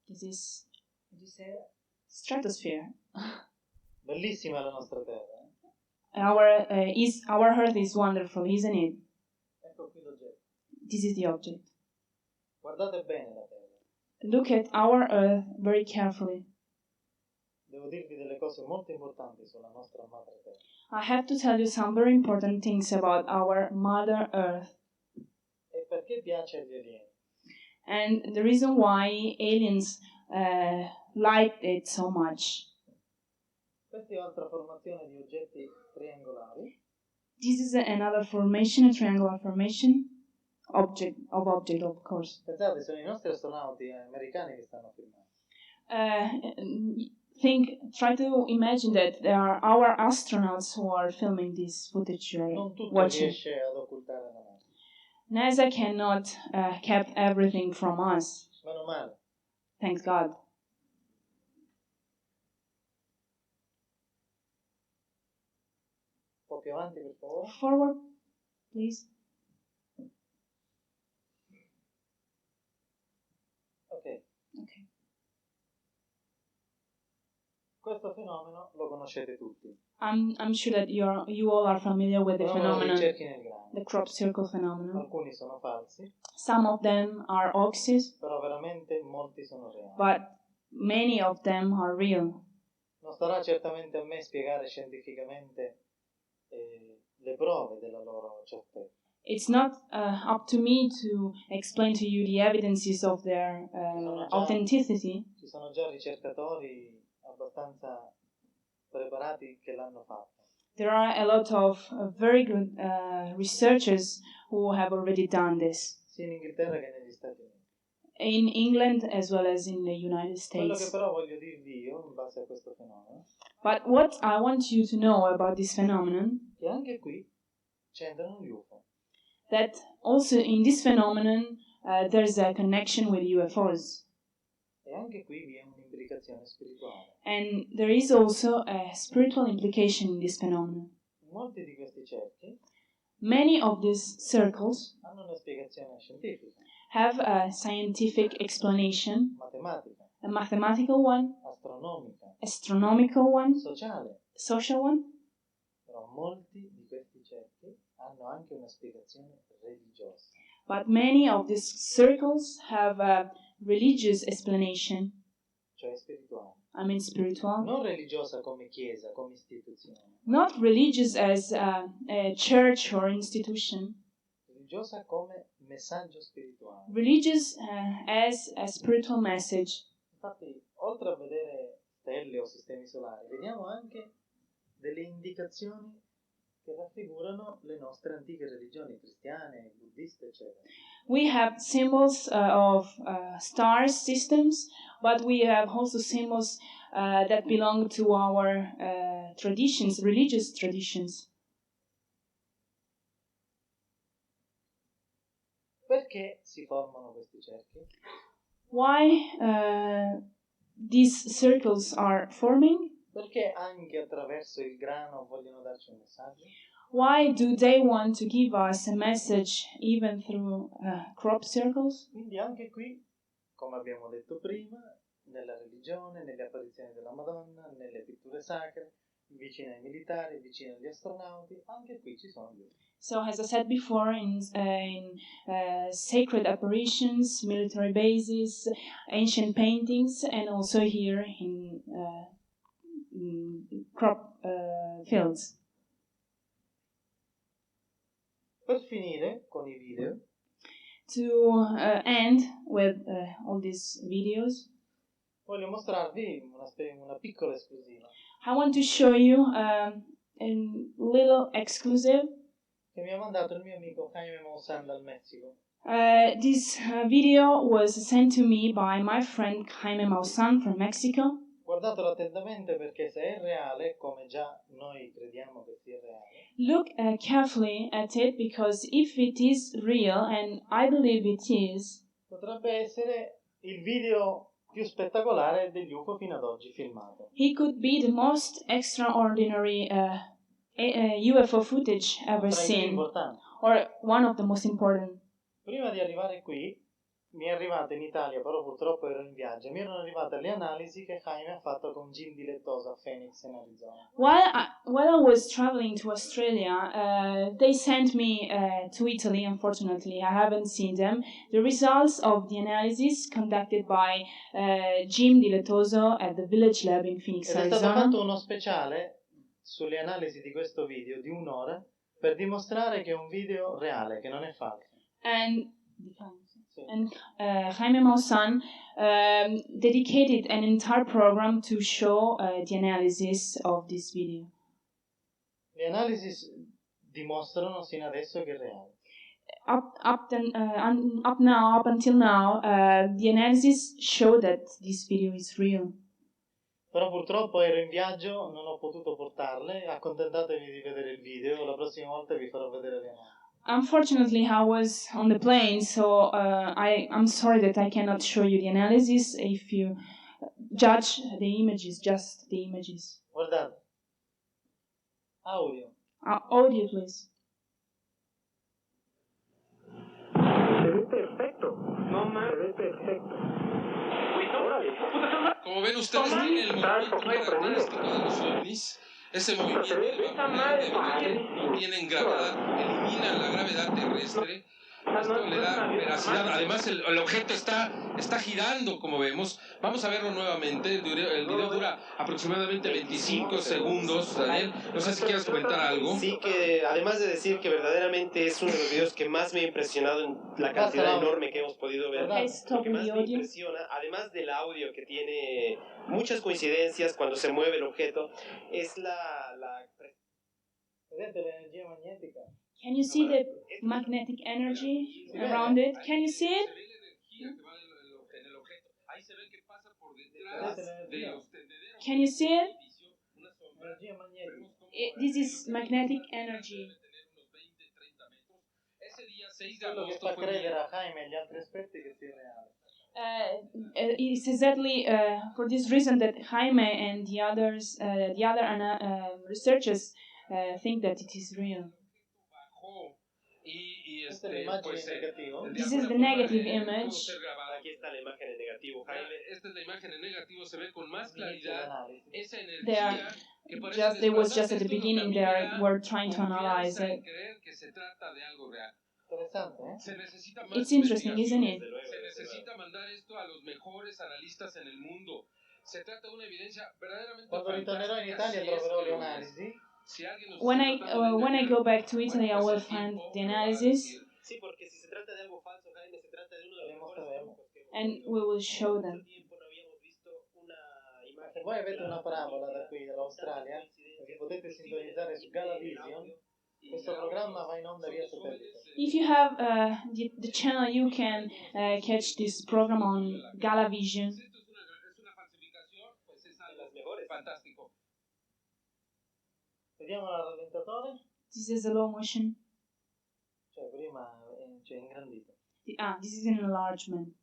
This is, did you say that? Stratosphere. Bellissima la nostra terra. Our Earth is wonderful, isn't it? Ecco qui l'oggetto. This is the object. Guardate bene la terra. Look at our Earth very carefully. Devo dirvi delle cose molto importanti sulla nostra madre terra. I have to tell you some very important things about our Mother Earth. E perché piace agli alieni? And the reason why aliens liked it so much. Questa è un'altra formazione di oggetti triangolari. This is another formation, a triangular formation. Object, of course. Pensate, sono i nostri astronauti americani che stanno filmando. try to imagine that there are our astronauts who are filming this footage you're Non tutto watching. riesce ad occultare la NASA. NASA cannot keep everything from us. Meno male. Thanks God. Un po' più avanti, per favore. Forward, please. Ok. Okay. Questo fenomeno lo conoscete tutti. I'm sure that you all are familiar with the Fenomeno dei phenomenon, cerchi nel grano. the crop circle phenomenon. Alcuni sono falsi, Some of them are hoaxes, però veramente molti sono reali. but many of them are real. Non starà certamente a me spiegare scientificamente le prove della loro certezza. It's not up to me to explain to you the evidences of their authenticity. Ci sono già ricercatori abbastanza preparati che l'hanno fatto. There are a lot of very good researchers who have already done this Sia in Inghilterra che negli Stati Uniti. in England as well as in the United Quello che States. però voglio dirvi io, in base a questo fenomeno, But what I want you to know about this phenomenon, che anche qui c'entrano gli UFO. that also in this phenomenon there's a connection with UFOs. E anche qui vi è un'implicazione spirituale. And there is also a spiritual implication in this phenomenon. Molti di questi cerchi Many of these circles hanno una spiegazione scientifica, have a scientific explanation, matematica, a mathematical one, astronomica, astronomical one, sociale, social one, però molti di questi cerchi hanno anche una spiegazione religiosa. but many of these circles have a religious explanation, Cioè spirituale. I mean spiritual. Non religiosa come chiesa, come istituzione, Not religious as a church or institution, religiosa come messaggio spirituale. religious as a spiritual message. Infatti, oltre a vedere stelle o sistemi solari, vediamo anche delle indicazioni che raffigurano le nostre antiche religioni cristiane, buddiste, eccetera. We have symbols of star systems, but we have also symbols that belong to our traditions, religious traditions. Perché si formano questi cerchi? Why these circles are forming? Perché anche attraverso il grano vogliono darci un messaggio? Why do they want to give us a message even through crop circles? Quindi anche qui, come abbiamo detto prima, nella religione, nelle apparizioni della Madonna, nelle pitture sacre, vicino ai militari, vicino agli astronauti, anche qui ci sono gli UFO. So, as I said before, in sacred apparitions, military bases, ancient paintings, and also here in crop fields. Per finire con i video, To end with all these videos, voglio mostrarvi una piccola esclusiva I want to show you a little exclusive. che mi ha mandato il mio amico Jaime Maussan dal Messico. This video was sent to me by my friend Jaime Maussan from Mexico. Guardatelo attentamente perché se è reale, come già noi crediamo che sia reale, Look carefully at it, because if it is real, and I believe it is, potrebbe essere il video più spettacolare degli UFO fino ad oggi filmato. he could be the most extraordinary UFO footage ever Tra i più seen, importanti. or one of the most important. Prima di arrivare qui, mi è arrivata in Italia, però purtroppo ero in viaggio, mi erano arrivate le analisi che Jaime ha fatto con Jim Dilettoso a Phoenix in Arizona. While I was traveling to Australia, they sent me to Italy. Unfortunately, I haven't seen them. The results of the analysis conducted by Jim Dilettoso at the Village Lab in Phoenix, Ed è stato Arizona. fatto uno speciale sulle analisi di questo video di un'ora per dimostrare che è un video reale, che non è falso. And Sì. Jaime Maussan dedicated an entire program to show the analysis of this video. Le analisi dimostrano sino adesso che è reale. up until now, the analysis showed that this video is real. Però purtroppo ero in viaggio, non ho potuto portarle. Accontentatevi di vedere il video, la prossima volta vi farò vedere le analisi. Unfortunately, I was on the plane, so I'm sorry that I cannot show you the analysis. If you judge the images, just the images. Guardate. Audio. Audio, please. Se ve perfecto. No más. Se ve perfecto. Como ven ustedes, tiene el movimiento característico de los ovnis. Ese movimiento tienen gravedad, eliminan la gravedad terrestre. Esto le da veracidad. Además, el objeto está girando, como vemos. Vamos a verlo nuevamente. El video dura aproximadamente 25 segundos. Daniel, no sé si quieres comentar algo. Sí, que además de decir que verdaderamente es uno de los videos que más me ha impresionado en la cantidad enorme que hemos podido ver. Lo que más me impresiona, además del audio que tiene muchas coincidencias cuando se mueve el objeto, es Vedete l'energia magnetica? Can you see the magnetic energy around it? Can you see it? Can you see it? Energia magnetica. This is magnetic energy. Quello che fa credere a Jaime e agli altri esperti che sia reale. It's exactly for this reason that Jaime and the other researchers think that it is real. Questa è l'immagine negativa. This is the negative image. Aquí está la imagen en negativo, Jaime. Esta es la imagen en negativo, se ve con más claridad esa There, energía que parece they was just at desplazarse. the beginning. They were trying to analyze it. Creer que se trata de algo real. Interessante, eh? Se necesita más It's interesting, isn't it? Se necesita mandar esto a los mejores analistas en el mundo. Se trata de una evidencia verdaderamente Quando ritornerò in Italia troverò le analisi. When I go back to Italy, I will find the analysis. Sí, porque si se trata de algo falso, Jaime, se trata de uno de los mejores trabajos que hemos And we will show them. Se voi avete una parabola da qui, dall'Australia, che potete sintonizzare su Galavision, questo programma va in onda via satellite. If you have the channel, you can catch this program on Galavision. Fantástico. Vediamo il rallentatore. This is a low motion. Cioè, prima c'è ingrandito. This is an enlargement.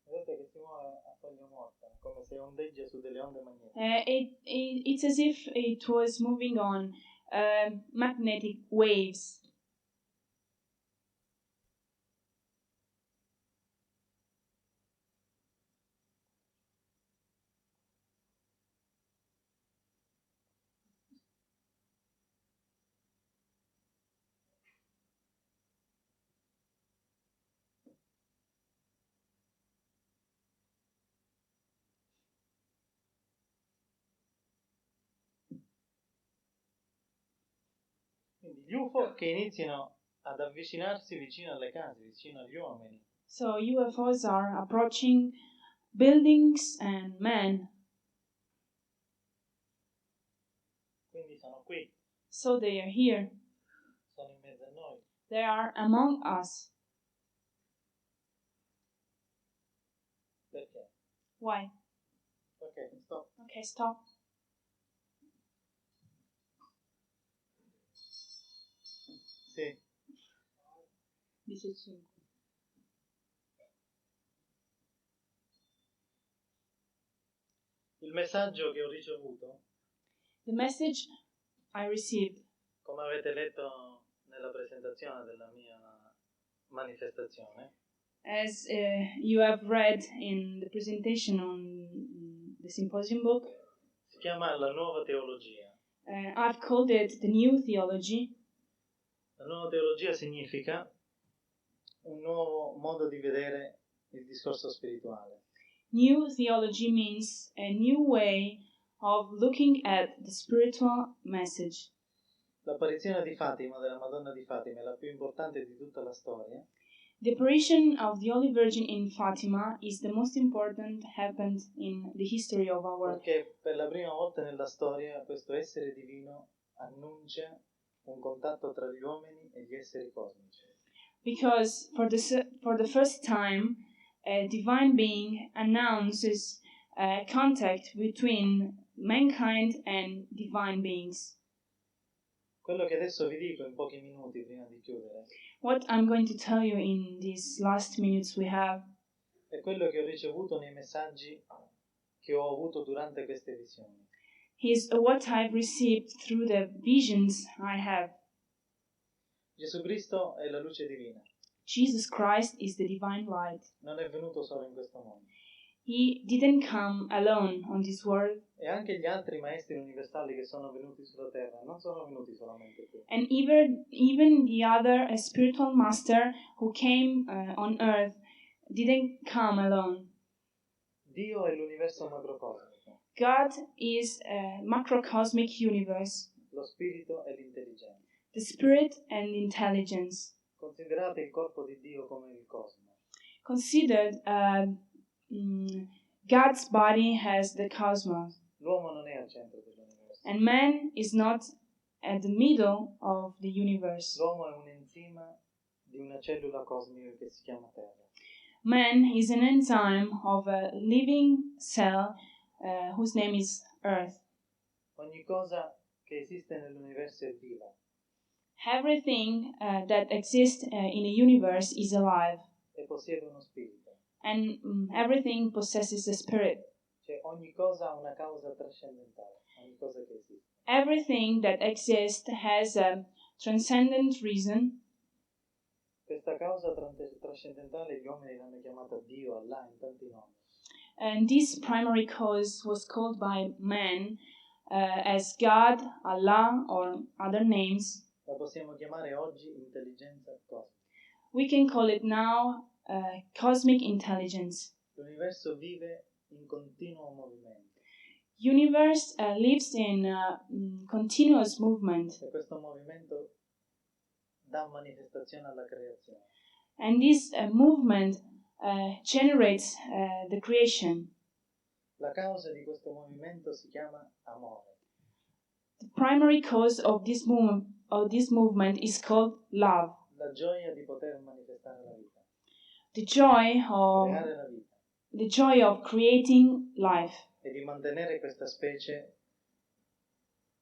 Vedete che si muove a foglia morta, come se ondeggia su delle onde magnetiche. It's as if it was moving on magnetic waves. Quindi gli UFO che iniziano ad avvicinarsi vicino alle case, vicino agli uomini. So UFOs are approaching buildings and men. Quindi sono qui, So they are here. sono in mezzo a noi. They are among us. Perché? Why? Ok, stop. Okay, stop. Sì. 15. Il messaggio che ho ricevuto, The message I received, come avete letto nella presentazione della mia manifestazione, as you have read in the presentation on the symposium book, si chiama La Nuova Teologia. I've called it the New Theology. La Nuova Teologia significa un nuovo modo di vedere il discorso spirituale. New Theology means a new way of looking at the spiritual message. L'apparizione di Fatima, della Madonna di Fatima, è la più importante di tutta la storia. The apparition of the Holy Virgin in Fatima is the most important happened in the history of our. Perché per la prima volta nella storia questo essere divino annuncia un contatto tra gli uomini e gli esseri cosmici. Because for the first time, a divine being announces contact between mankind and divine beings. Quello che adesso vi dico in pochi minuti prima di chiudere What I'm going to tell you in these last minutes we have è quello che ho ricevuto nei messaggi che ho avuto durante queste visioni. is what I've received through the visions I have. Gesù Cristo è la luce divina. Jesus Christ is the divine light. Non è venuto solo in questo mondo. He didn't come alone on this world. E anche gli altri maestri universali che sono venuti sulla terra non sono venuti solamente qui. And even the other spiritual master who came on earth didn't come alone. Dio è l'universo macrocosmico. God is a macrocosmic universe, Lo spirito è l'intelligenza. the spirit and intelligence. Considerate il corpo di Dio come il cosmo. Considered God's body as the cosmos, L'uomo non è al centro dell'universo. and man is not at the middle of the universe. L'uomo è un enzima di una cellula cosmica che si chiama Terra. Man is an enzyme of a living cell whose name is Earth. Ogni cosa che esiste nell'universo è viva. Everything that exists in a universe is alive, E possiede uno spirito. and everything possesses a spirit. Cioè ogni cosa ha una causa trascendentale, ogni cosa che esiste. Everything that exists has a transcendent reason. Questa causa trascendentale gli uomini l'hanno chiamata Dio, Allah, in tanti nomi. And this primary cause was called by man as God, Allah, or other names. La possiamo chiamare oggi intelligenza cosmica. We can call it now cosmic intelligence. L'universo vive in continuo movimento. Universe lives in continuous movement, E questo movimento dà manifestazione alla creazione. and this movement generates the creation. La causa di questo movimento si chiama amore. The primary cause of this movement is called love. La gioia di poter manifestare la vita, The joy of creare la vita the joy of creating life, e di mantenere questa specie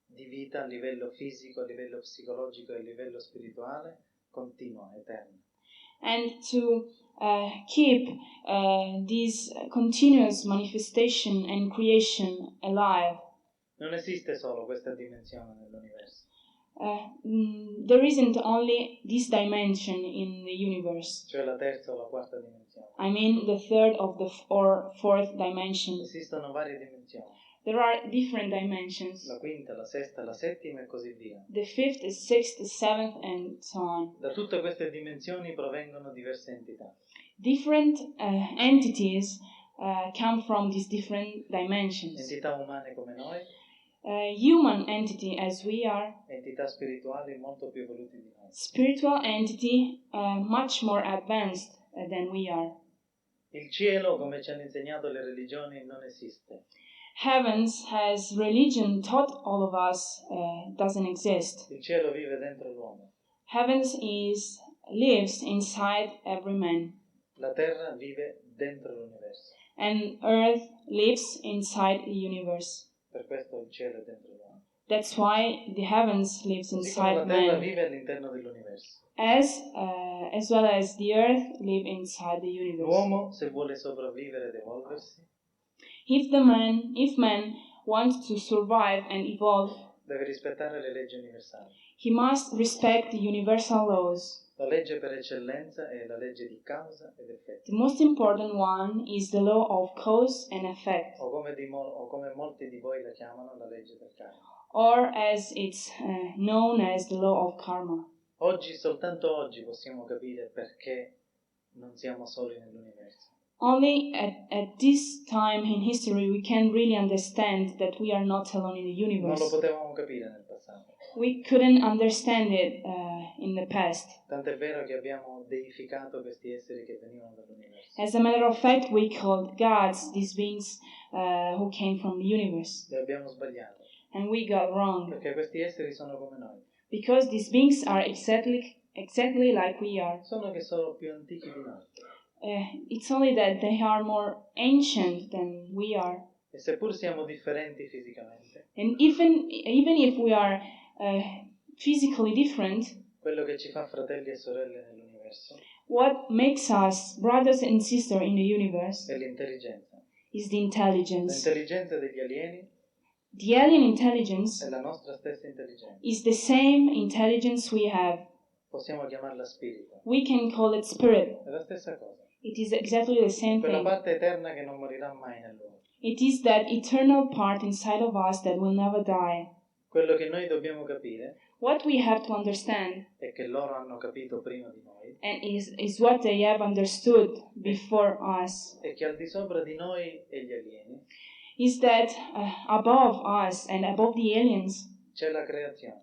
di vita a livello fisico, a livello psicologico e a livello spirituale continua, eterna. and to keep this continuous manifestation and creation alive. Non esiste solo questa dimensione nell'universo. There isn't only this dimension in the universe. Cioè la terza o la quarta dimensione. I mean the third of or fourth dimension. Esistono varie dimensioni. There are different dimensions. La quinta, la sesta, la settima e così via. The fifth, the sixth, the seventh, and so on. Da tutte queste dimensioni provengono diverse entità. Different entities come from these different dimensions. Entità umane come noi, Human entity as we are, entità spirituali molto più evoluti di noi. spiritual entity much more advanced than we are. Il cielo, come ci hanno insegnato le religioni, non esiste. Heavens, as religion taught all of us, doesn't exist. Il cielo vive dentro l'uomo. Heavens lives inside every man, La terra vive dentro l'universo. and earth lives inside the universe. Per questo il cielo è dentro l'uomo. That's why the heavens lives Così come la inside terra man, vive all'interno dell'universo. as well as the earth live inside the universe. L'uomo, se vuole sopravvivere ed evolversi, If man wants to survive and evolve, deve rispettare le leggi universali. he must respect the universal laws. La legge per eccellenza è la legge di causa ed effetto. The most important one is the law of cause and effect, O come molti di voi la chiamano, la legge del karma. or as it's known as the law of karma. Oggi, soltanto oggi, possiamo capire perché non siamo soli nell'universo. Only at this time in history we can really understand that we are not alone in the Non lo universe. potevamo capire nel passato. We couldn't understand it in the past. Tant'è vero che abbiamo deificato questi esseri che venivano dall'universo. As a matter of fact, we called gods these beings who came from the universe. E abbiamo sbagliato. And we got wrong. Perché questi esseri sono come noi. Because these beings are exactly like we are. Sono che sono più antichi di noi. It's only that they are more ancient than we are. E seppur siamo differenti fisicamente, And even if we are physically different, quello che ci fa fratelli e sorelle nell'universo what makes us brothers and sisters in the universe è l'intelligenza. is the intelligence. L'intelligenza degli alieni The alien intelligence è la nostra stessa intelligenza. is the same intelligence we have. Possiamo chiamarla spirito. We can call it spirit. È la stessa cosa. It is exactly the same Quella thing. parte eterna che non morirà mai nell'uomo. It is that eternal part inside of us that will never die. Quello che noi dobbiamo capire What we have to understand, è che loro hanno capito prima di noi, and is what they have understood before us, è che al di sopra di noi e gli alieni is that above us and above the aliens, c'è la creazione.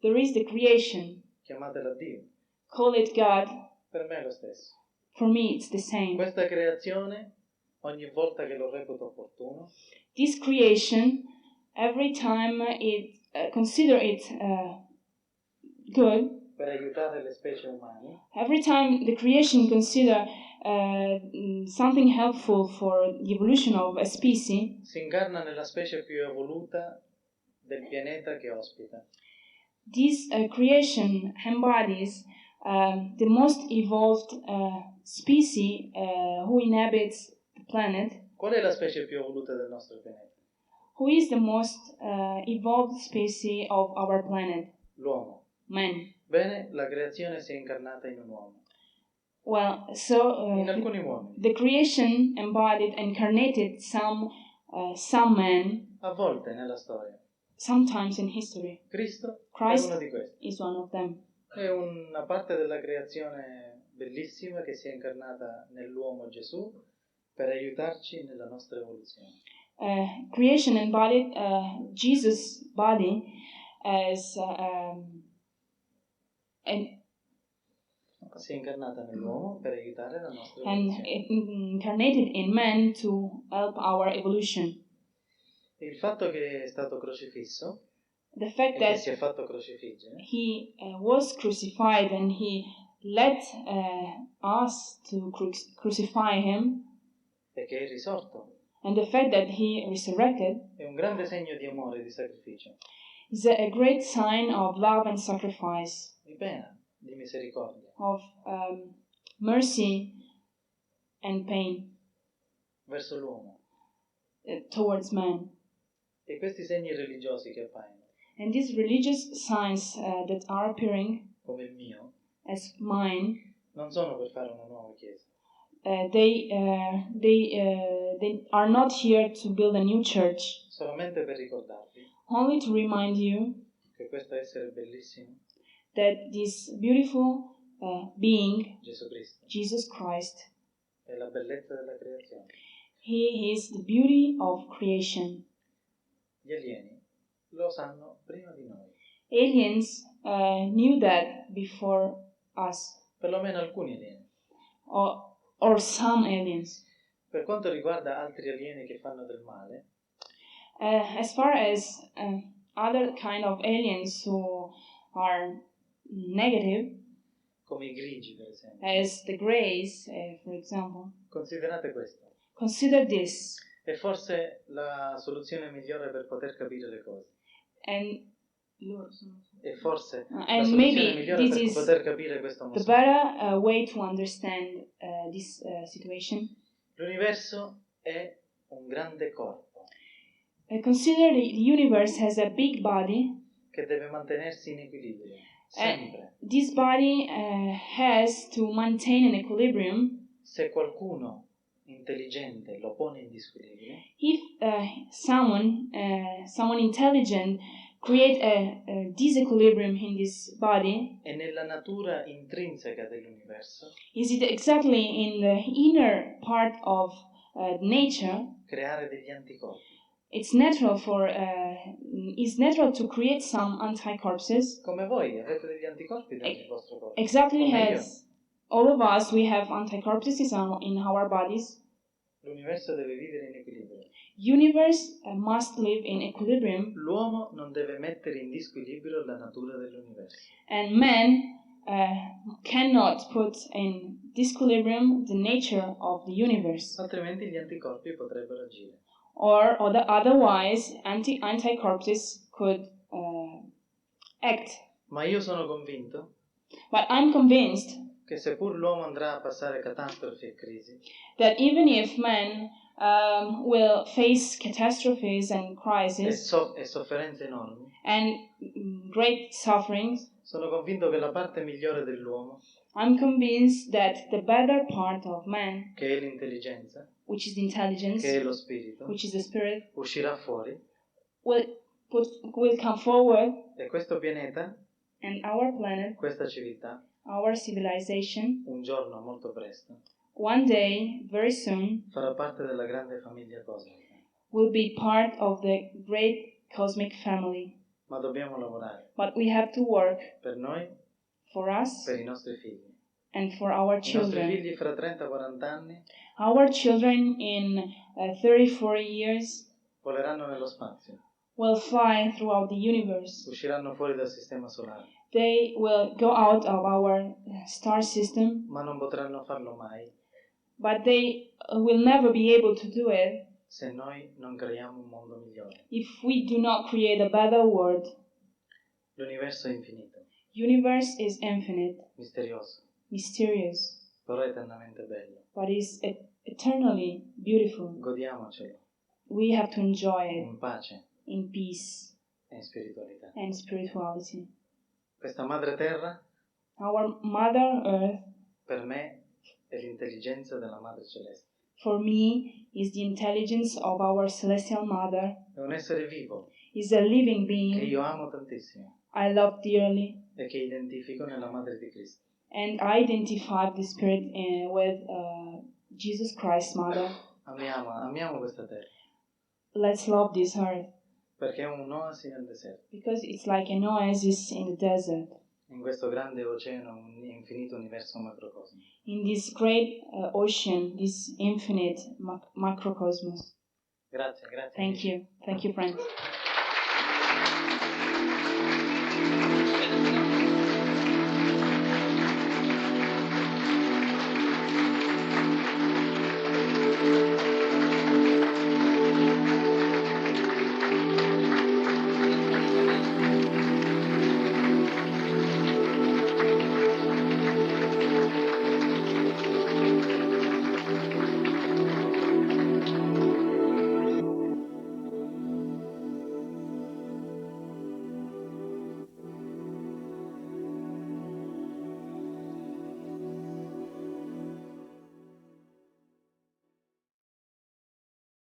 there is the creation. Chiamatela Dio. Call it God. Per me è lo stesso. For me, it's the same. Questa creazione, ogni volta che lo reputo opportuno, This creation, every time it consider it good, per aiutare le specie umane, every time the creation consider something helpful for the evolution of a species, si incarna nella specie più evoluta del pianeta che ospita. this creation embodies the most evolved species who inhabits the planet. Qual è la specie più evoluta del nostro pianeta? Who is the most evolved species of our planet? L'uomo. Man. Bene, la creazione si è incarnata in un uomo. Well, so In alcuni uomini. the creation embodied, incarnated some men, A volte nella storia. sometimes in history. Cristo Christ è uno di questi. is one of them. È una parte della creazione bellissima che si è incarnata nell'uomo Gesù per aiutarci nella nostra evoluzione. Creation embodied Jesus' body as Si è incarnata nell'uomo per aiutare la nostra and evoluzione. incarnated in man to help our evolution. Il fatto che è stato crocifisso The e fact che that si è fatto crocifiggere he was crucified and he led us to crucify him, e che è risorto and the fact that he resurrected è un grande segno di amore e di sacrificio, is a great sign of love and sacrifice, di pena, di misericordia of mercy and pain verso l'uomo. towards man. E questi segni religiosi che appaiono, And these religious signs that are appearing come il mio, as mine, non sono per fare una nuova chiesa, they are not here to build a new church, solamente per ricordarvi only to remind you che questo essere bellissimo, that this beautiful being, Gesù Cristo, Jesus Christ, è la bellezza della creazione. he is the beauty of creation. Gli alieni lo sanno prima di noi, Aliens knew that before us, perlomeno alcuni alieni. or some aliens. Per quanto riguarda altri alieni che fanno del male, As far as other kind of aliens who are negative, come i grigi per esempio, as the Greys, for example, considerate questo. consider this, È forse la soluzione migliore per poter capire le cose. and È forse la and soluzione maybe migliore this per is poter capire questo the mostro. better way to understand this situation. L'universo è un grande corpo Consider the universe has a big body. che deve mantenersi in equilibrio, sempre. This body has to maintain an equilibrium. Se qualcuno intelligente lo pone in disquilibrio, If someone intelligent create a disequilibrium in this body, è nella natura intrinseca dell'universo is it exactly in the inner part of nature creare degli anticorpi. it's natural to create some anticorpses. Come voi avete degli anticorpi nel vostro corpo. Exactly Come as all of us, we have anticorpses in our bodies. L'universo deve vivere in equilibrio. Universe must live in equilibrium. L'uomo non deve mettere in disquilibrio la natura dell'universo. And man cannot put in disequilibrium the nature of the universe. Altrimenti gli anticorpi potrebbero agire. Or otherwise, anticorpses could act. Ma io sono convinto But I'm convinced che seppur l'uomo andrà a passare catastrofi e crisi, that even if man will face catastrophes and crises e sofferenze enormi, and great sufferings, sono convinto che la parte migliore dell'uomo, I'm convinced that the better part of man, che è l'intelligenza, which is the intelligence, che è lo spirito, which is the spirit, uscirà fuori, will come forward, e questo pianeta, and our planet, questa civiltà, our civilization, un giorno molto presto, one day, very soon, farà parte della grande famiglia cosmica. will be part of the great cosmic family. Ma dobbiamo lavorare. But we have to work Per noi, for us, per i nostri figli. and for our I nostri children. figli fra 30-40 anni Our children in 30-40 years voleranno nello spazio, will fly throughout the universe. usciranno fuori dal sistema solare, They will go out of our star system, ma non potranno farlo mai but they will never be able to do it se noi non creiamo un mondo migliore. if we do not create a better world. L'universo è infinito, Universe is infinite, misterioso, mysterious, però eternamente bello. but is eternally beautiful. Godiamocelo We have to enjoy it in pace in peace e in spiritualità. and spirituality. Questa madre terra, Our Mother Earth, per me, è l'intelligenza della madre celeste. for me, is the intelligence of our Celestial Mother, È un essere vivo is a living che being io amo tantissimo I love dearly, e che identifico nella madre di Cristo. and I identify the Spirit with Jesus Christ's Mother. Amiamo questa terra, Let's love this earth, perché è un'oasi nel deserto, because it's like an oasis in the desert, in questo grande oceano, un infinito universo macrocosmico. in this great ocean, this infinite macrocosmos. Grazie. Thank you, friends.